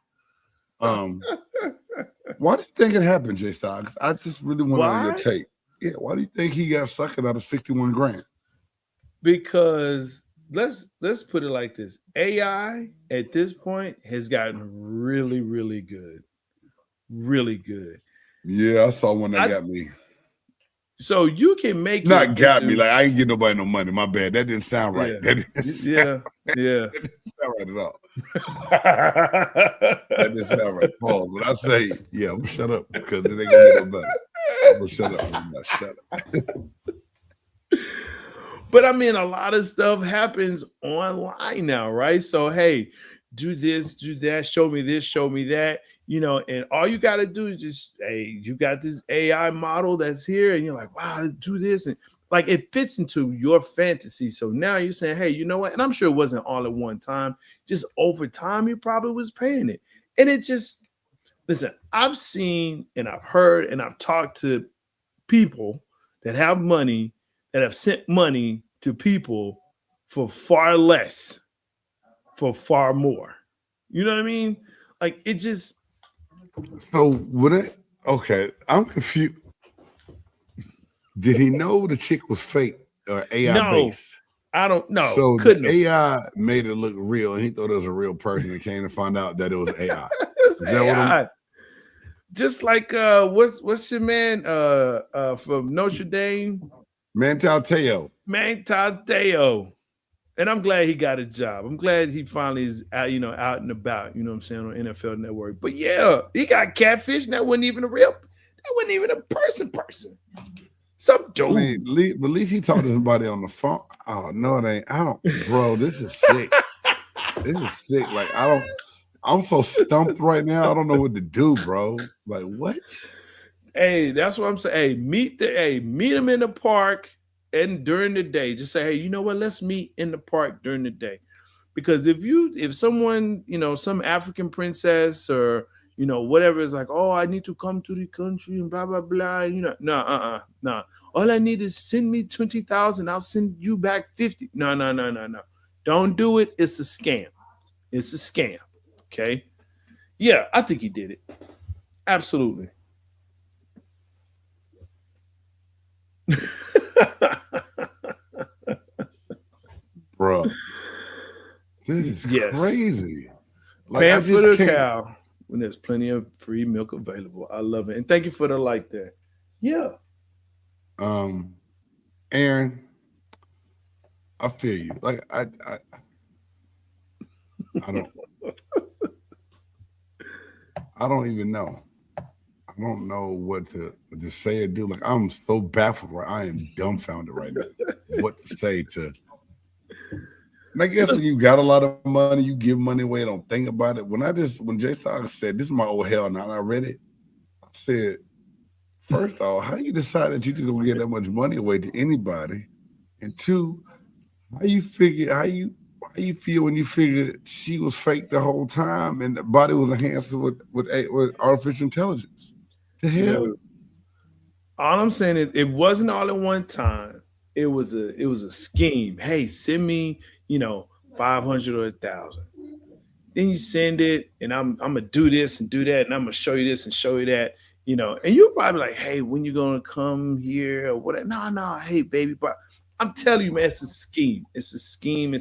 Why do you think it happened, J Star? Because I just really want to know your take. Yeah, why do you think he got suckered out of $61,000? Because let's put it like this: AI at this point has gotten really, really good, really good. Yeah, I saw one that got me. So you can make not got me like I ain't get nobody no money. My bad. That didn't sound right. Yeah. That didn't sound right at all. That didn't sound right. Pause. When I say, yeah, I'm gonna shut up because it ain't gonna get no better. I'm gonna shut up. I'm not shut up. But I mean, a lot of stuff happens online now, right? So hey, do this, do that, show me this, show me that. You know, and all you got to do is just, hey, you got this AI model that's here, and you're like, wow, do this. And like it fits into your fantasy. So now you're saying, hey, you know what? And I'm sure it wasn't all at one time. Just over time, you probably was paying it. And it just, listen, I've seen and I've heard and I've talked to people that have money that have sent money to people for far less, for far more. You know what I mean? Like it just. So would it? Okay, I'm confused. Did he know the chick was fake or AI based? I don't know. So the AI made it look real, and he thought it was a real person, and came to find out that it was AI. It's AI. Just like what's your man from Notre Dame? Mantal Teo. And I'm glad he got a job. I'm glad he finally is out, out and about, you know what I'm saying, on NFL Network. But yeah, he got catfish. And that wasn't even a person. Some dude. I mean, at least he talked to somebody on the phone. Oh, no, it ain't. Bro, this is sick. This is sick. Like, I'm so stumped right now. I don't know what to do, bro. Like, what? Hey, that's what I'm saying. Hey, meet him in the park. And during the day, just say, hey, you know what? Let's meet in the park during the day. Because if someone, some African princess or, whatever is like, oh, I need to come to the country and blah, blah, blah. No. All I need is send me 20,000. I'll send you back 50. No. Don't do it. It's a scam. It's a scam. Okay. Yeah, I think he did it. Absolutely. Bro, this is crazy. Like, paying for the cow when there's plenty of free milk available. I love it. And thank you for the like there. Yeah. Aaron, I feel you. Like I don't even know. I don't know what to say or do. Like I'm so baffled right. I am dumbfounded right now. What to say to. And I guess when you got a lot of money, you give money away, don't think about it. When Jay Stark said, this is my old hell now, and I read it, I said, first off, how you decide that you just gonna give that much money away to anybody? And two, how you feel when you figured she was fake the whole time and the body was enhanced with artificial intelligence? The hell? Yeah. All I'm saying is it wasn't all at one time. It was a scheme. Hey, send me, 500 or 1,000. Then you send it, and I'm gonna do this and do that, and I'm gonna show you this and show you that, And you're probably like, hey, when you gonna come here or whatever? No, hey, baby, but I'm telling you, man, it's a scheme. It's a scheme.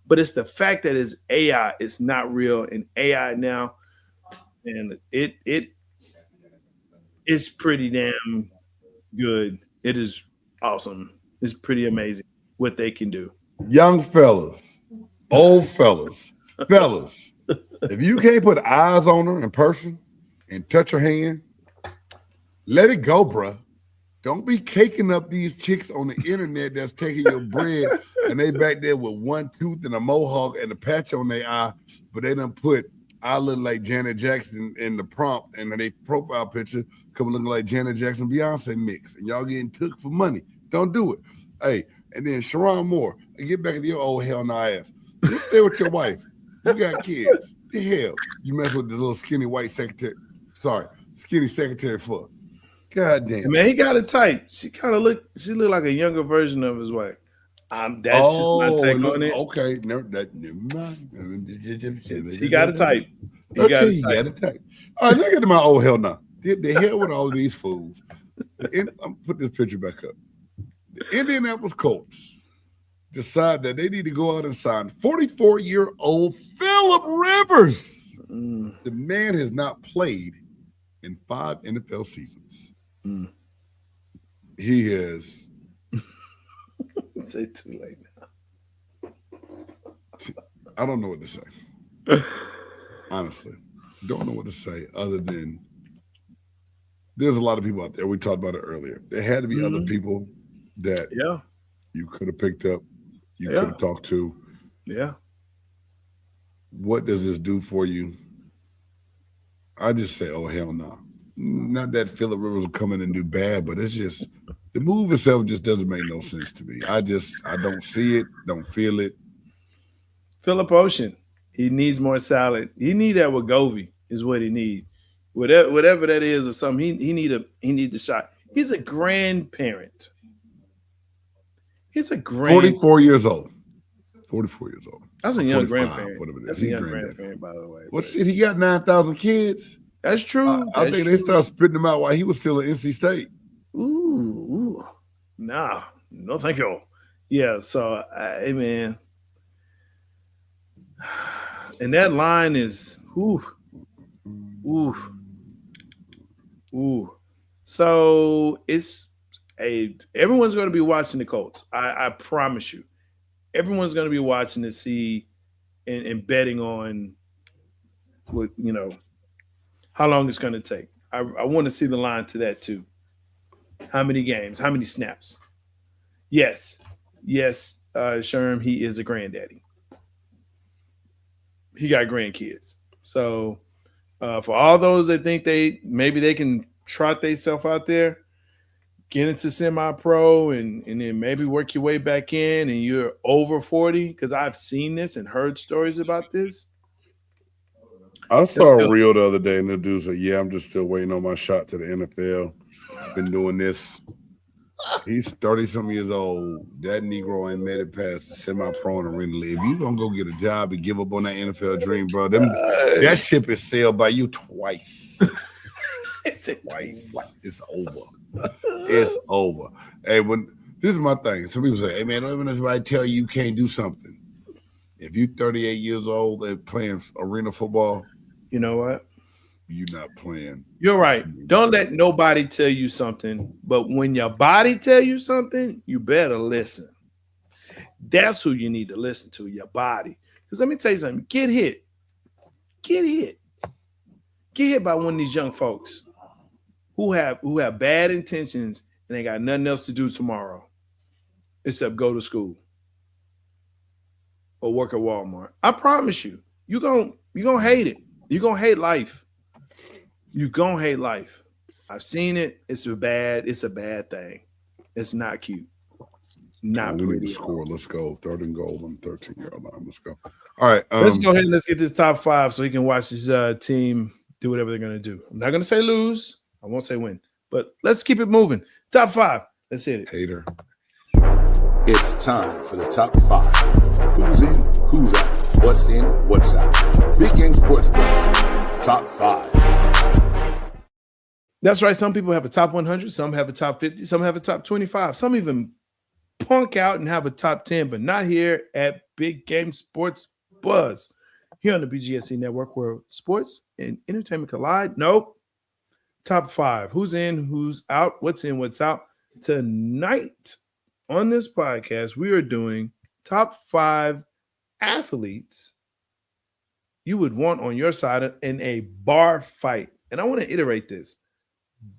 But it's the fact that it's AI. It's not real, and AI now, and it is pretty damn good. It is awesome. It's pretty amazing what they can do. Young fellas, old fellas, if you can't put eyes on her in person and touch her hand, let it go, bruh. Don't be caking up these chicks on the internet that's taking your bread and they back there with one tooth and a mohawk and a patch on their eye, but they done put I look like Janet Jackson in the prompt and their profile picture come looking like Janet Jackson Beyonce mix, and y'all getting took for money. Don't do it. Hey, and then Sharon Moore, get back into your old hell no ass. You stay with your wife. You got kids. The hell you mess with the little skinny white secretary. Sorry, skinny secretary for. God damn. Man, he got it tight. She looked like a younger version of his wife. That's just my take on it. Okay, never mind. He got it tight. He got it tight. All right, let's get to my old hell now. The hell with all of these fools. I'm put this picture back up. The Indianapolis Colts decide that they need to go out and sign 44-year-old Phillip Rivers. The man has not played in 5 NFL seasons. He is. It's too late now. I don't know what to say. Honestly, don't know what to say other than there's a lot of people out there. We talked about it earlier. There had to be other people that you could have picked up, you could have talked to. Yeah. What does this do for you? I just say, oh, hell no. Not that Phillip Rivers will come in and do bad, but it's just the move itself just doesn't make no sense to me. I don't see it, don't feel it. Phillip Ocean, he needs more salad. He need that with Govey is what he need. Whatever that is or something, he needs a shot. He's a grandparent. He's a 44 years old. 44 years old. That's a young grandparent. That's a young grandparent, by the way. What shit? He got 9,000 kids. That's true. I think they started spitting him out while he was still at NC State. Ooh. Nah, no thank you. Yeah, so hey man. And that line is So it's everyone's going to be watching the Colts. I promise you. Everyone's going to be watching to see and betting on what, how long it's going to take. I want to see the line to that too. How many games? How many snaps? Yes, Sherm, he is a granddaddy. He got grandkids. So for all those that think maybe they can trot themselves out there, get into semi-pro and then maybe work your way back in and you're over 40, because I've seen this and heard stories about this. I saw a reel the other day and the dude said, I'm just still waiting on my shot to the NFL. I've been doing this. He's 30-some years old. That Negro ain't made it past the semi-pro and arena league. If you don't go get a job and give up on that NFL dream, bro, that ship is sailed by you twice. It's over. It's over. Hey, this is my thing. Some people say, hey, man, don't even everybody tell you can't do something. If you're 38 years old and playing arena football, you know what? You're not playing. You're right. Don't let nobody tell you something. But when your body tell you something, you better listen. That's who you need to listen to, your body. Because let me tell you something. Get hit. Get hit by one of these young folks who have bad intentions and they got nothing else to do tomorrow except go to school or work at Walmart. I promise you, you're gonna hate it. You're gonna hate life. You're gonna hate life. I've seen it. It's a bad thing. It's not cute. Not we pretty. Need to score. Let's go. 3rd and goal on 13-yard line. Let's go. All right. Let's go ahead and let's get this top 5 so he can watch his team do whatever they're gonna do. I'm not gonna say lose. I won't say win. But let's keep it moving. Top 5. Let's hit it. Hater. It's time for the top 5. Who's in, who's out, what's in, what's out. Big Game Sports Buzz. Top 5. That's right. Some people have a top 100. Some have a top 50. Some have a top 25. Some even punk out and have a top 10, but not here at Big Game Sports Buzz. Here on the BGSC Network, where sports and entertainment collide. Nope. Top 5. Who's in, who's out, what's in, what's out. Tonight on this podcast, we are doing top 5 athletes you would want on your side in a bar fight. And I want to iterate this.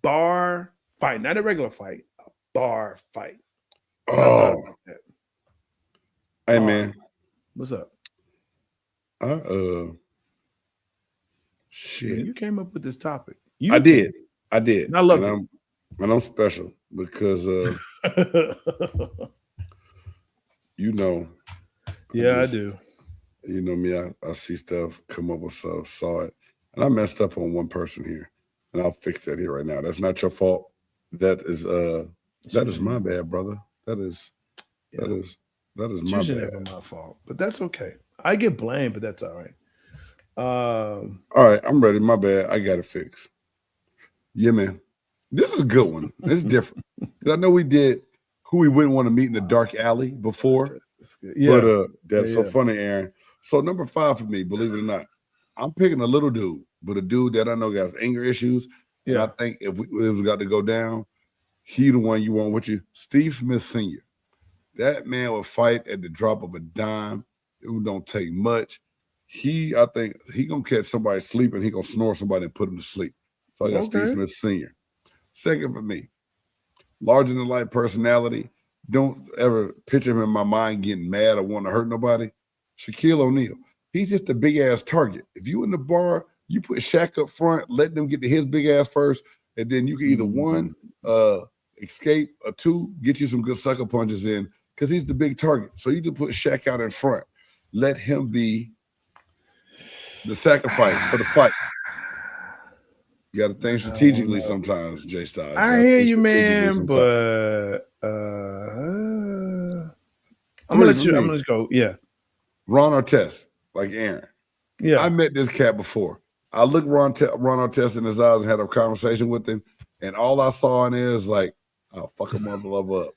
Bar fight, not a regular fight, a bar fight. Oh. Hey, man. What's up? Shit. You came up with this topic. I did. And I love it. And I'm special because Yeah, I do. You know me, I see stuff, come up with stuff, saw it. And I messed up on one person here. And I'll fix that here right now. That's not your fault. That is my bad, brother. That is my usually bad. never my fault, but that's okay. I get blamed, but that's all right. All right, I'm ready. My bad. I got it fixed. Yeah, man. This is a good one. This is different. I know we did who we wouldn't want to meet in the dark alley before. That's good. Yeah. But that's so funny, Aaron. So number 5 for me, believe it or not, I'm picking a little dude, but a dude that I know got anger issues. Yeah. And I think if we got to go down, he the one you want with you. Steve Smith Sr. That man will fight at the drop of a dime. It don't take much. I think he gonna catch somebody sleeping. He gonna snore somebody and put him to sleep. So I got Steve Smith Sr. Second for me, larger than life personality. Don't ever picture him in my mind getting mad or want to hurt nobody. Shaquille O'Neal. He's just a big ass target. If you in the bar, you put Shaq up front, let them get to his big ass first, and then you can either one, escape, or two, get you some good sucker punches in, because he's the big target. So you just put Shaq out in front. Let him be the sacrifice for the fight. You got to think strategically sometimes, Jay Styles. I hear you, man, but I'm gonna go. Yeah. Ron Artest, like Aaron. Yeah. I met this cat before. I looked Ron Artest in his eyes and had a conversation with him, and all I saw in there is like, I'll fuck a mother love up.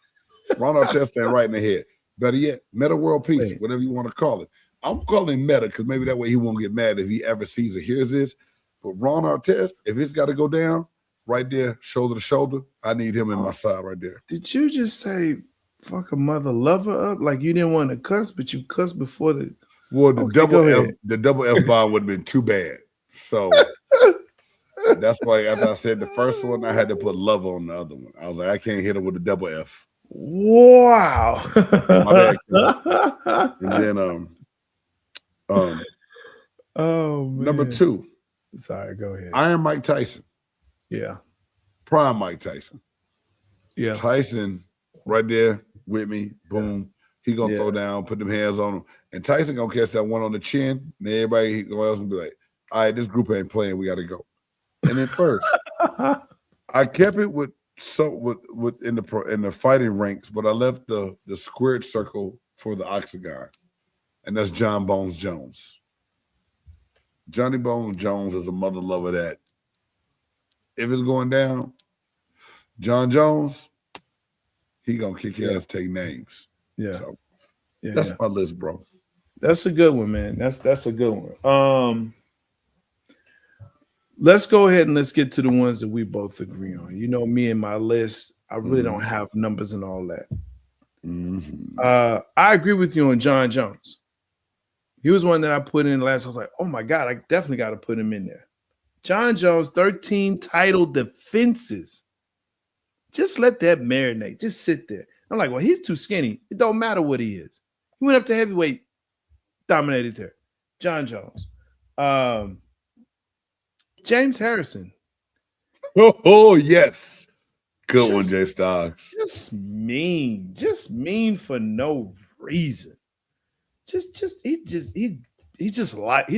Ron Artest ain't right in the head. Better yet, Meta World Peace, whatever you want to call it. I'm calling Meta because maybe that way he won't get mad if he ever sees or hears this. But Ron Artest, if it's got to go down right there, shoulder to shoulder, I need him in my side right there. Did you just say fuck a mother lover up? Like you didn't want to cuss, but you cussed before the. Well, the double F bomb would have been too bad. So that's why after I said the first one, I had to put love on the other one. I was like, I can't hit him with the double F. Wow. My bad. And then oh man. Number 2. Sorry, go ahead. Iron Mike Tyson. Yeah. Prime Mike Tyson. Yeah. Tyson right there with me. Boom. He gonna throw down, put them hands on him. And Tyson gonna catch that one on the chin. And everybody else gonna be like, all right, this group ain't playing. We gotta go. And then first, I kept it with in the fighting ranks, but I left the squared circle for the octagon. And that's John Bones Jones. Johnny Bones Jones is a mother lover that if it's going down, John Jones, he gonna kick your ass, take names. Yeah. So that's my list, bro. That's a good one, man. That's a good one. Let's go ahead and let's get to the ones that we both agree on. You know, me and my list, I really don't have numbers and all that. Mm-hmm. I agree with you on John Jones. He was one that I put in last. I was like, oh my God, I definitely got to put him in there. John Jones, 13 title defenses. Just let that marinate. Just sit there. I'm like, well, he's too skinny. It don't matter what he is. He went up to heavyweight, dominated there. John Jones. James Harrison. Oh yes. Good one, Jay Stocks. Just mean for no reason. He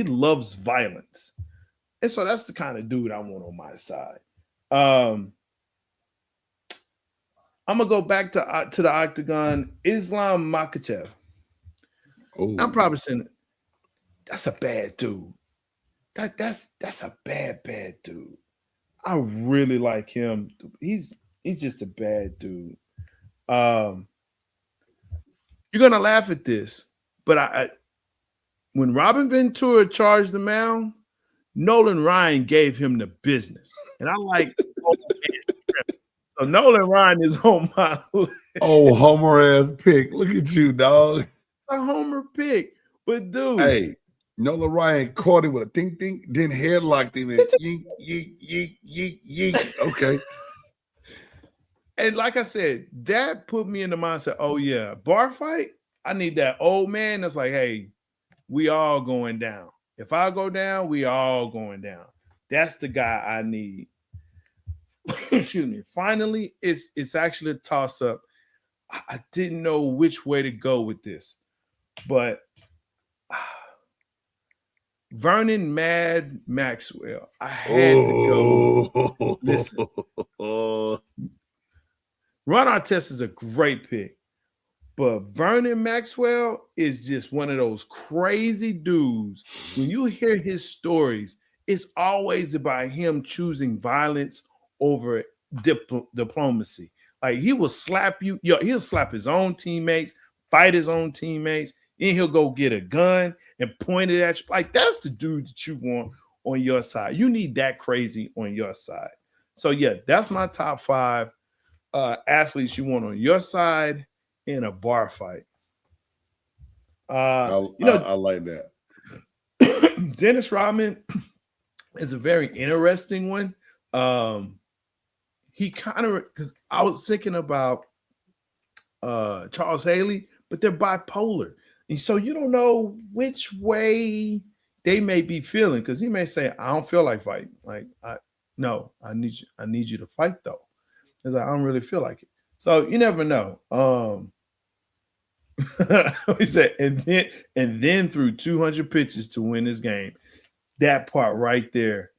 loves violence. And so that's the kind of dude I want on my side. I'm gonna go back to the octagon. Islam Makhachev. I'm probably saying that's a bad dude. That's a bad dude. I really like him. He's just a bad dude. You're gonna laugh at this, but I when Robin Ventura charged the mound, Nolan Ryan gave him the business, and I like. So Nolan Ryan is on my list. Oh, homer ass pick. Look at you, dog. A homer pick, but dude. Hey, Nolan Ryan caught him with a ding ding, then headlocked him and yeet, yeet, yeet, yeet, yeet. Okay. And like I said, that put me in the mindset, oh yeah, bar fight, I need that old man that's like, hey, we all going down. If I go down, we all going down. That's the guy I need. Excuse me. Finally, it's actually a toss-up. I didn't know which way to go with this, but Vernon Mad Maxwell. I had to go. Listen. Ron Artest is a great pick. But Vernon Maxwell is just one of those crazy dudes. When you hear his stories, it's always about him choosing violence over diplomacy. Like he will slap you. He'll slap his own teammates, fight his own teammates. Then he'll go get a gun and point it at you. Like that's the dude that you want on your side. You need that crazy on your side. So yeah, that's my top 5 athletes you want on your side in a bar fight. I like that. Dennis Rodman is a very interesting one. He kind of, because I was thinking about Charles Haley, but they're bipolar. And so you don't know which way they may be feeling, because he may say, I don't feel like fighting. Like, I need you to fight though. Because I don't really feel like it. So you never know. He said, and then threw 200 pitches to win this game. That part right there,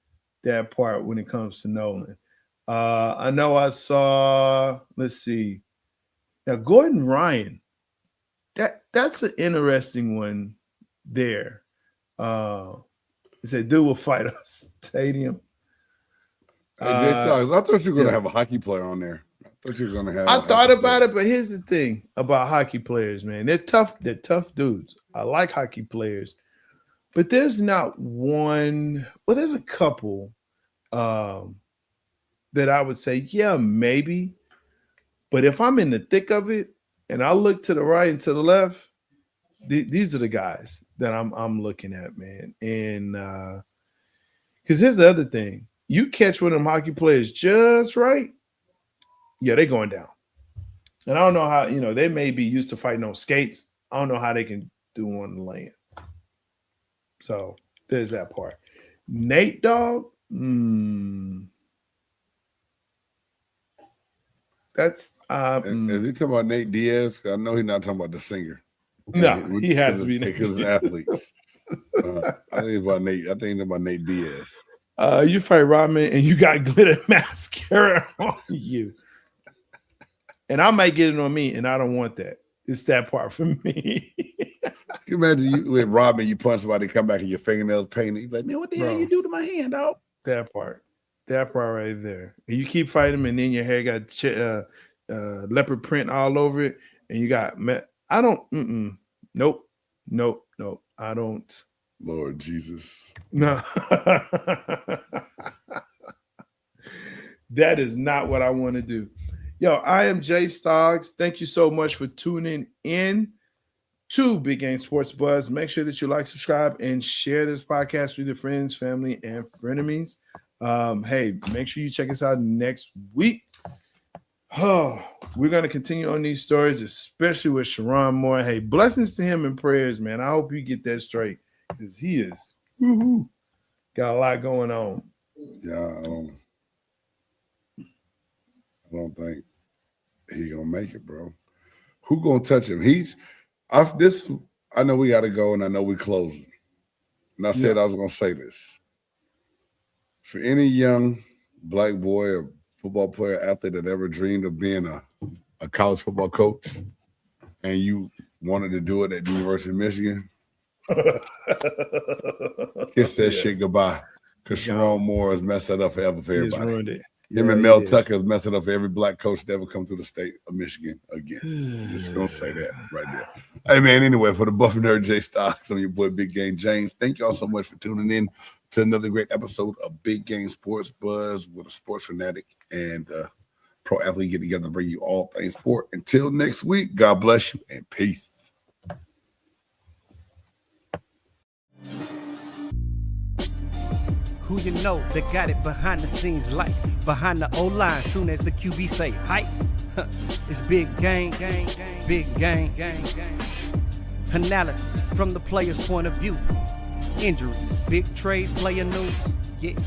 that part when it comes to Nolan. I know I saw, let's see. Now, Gordon Ryan, that's an interesting one there. He said, dude will fight us. Stadium. Hey, Jay Stars, I thought you were going to have a hockey player on there. I thought you were going to have. I thought about it, but here's the thing about hockey players, man. They're tough. They're tough dudes. I like hockey players, but there's not one. Well, there's a couple that I would say, yeah, maybe. But if I'm in the thick of it and I look to the right and to the left, these are the guys that I'm looking at, man. And because here's the other thing. You catch one of them hockey players just right, yeah, they're going down. And I don't know how, they may be used to fighting on skates. I don't know how they can do on the land. So there's that part. Nate Dogg, that's Is he talking about Nate Diaz? I know he's not talking about the singer. No, he has to be because of athletes. I think about Nate. I think about Nate Diaz. You fight Rodman and you got glitter mascara on you. And I might get it on me, and I don't want that. It's that part for me. You imagine you with Rodman, you punch somebody, come back and your fingernails painted. You're like, man, what the hell you do to my hand, dog? That part right there. And you keep fighting him, and then your hair got leopard print all over it, and you got I don't. Nope. I don't. Lord Jesus. No. That is not what I want to do. Yo, I am Jay Stoggs. Thank you so much for tuning in to Big Game Sports Buzz. Make sure that you like, subscribe, and share this podcast with your friends, family, and frenemies. Hey, make sure you check us out next week. Oh, we're going to continue on these stories, especially with Sharon Moore. Hey, blessings to him and prayers, man. I hope you get that straight, because he is got a lot going on. Yeah, I don't think he gonna make it, bro. Who gonna touch him? I know we gotta go, and I know we closing. And I said I was gonna say this. For any young black boy or football player, athlete that ever dreamed of being a college football coach, and you wanted to do it at the University of Michigan, kiss that shit goodbye. Because Sharon Moore has messed it up forever for everybody. Him and Mel Tucker has messed it up for every black coach that ever come through the state of Michigan again. Just gonna say that right there. Hey man, anyway, for the Buff Nerd Jay Stocks, I'm your boy Big Game James. Thank y'all so much for tuning in to another great episode of Big Game Sports Buzz with a sports fanatic and pro athlete get together to bring you all things sport. Until next week, God bless you and peace. Who you know that got it behind the scenes, like behind the O-line, soon as the QB say hype. It's big game, big game. Analysis from the player's point of view. Injuries, big trades, player news. Yeah.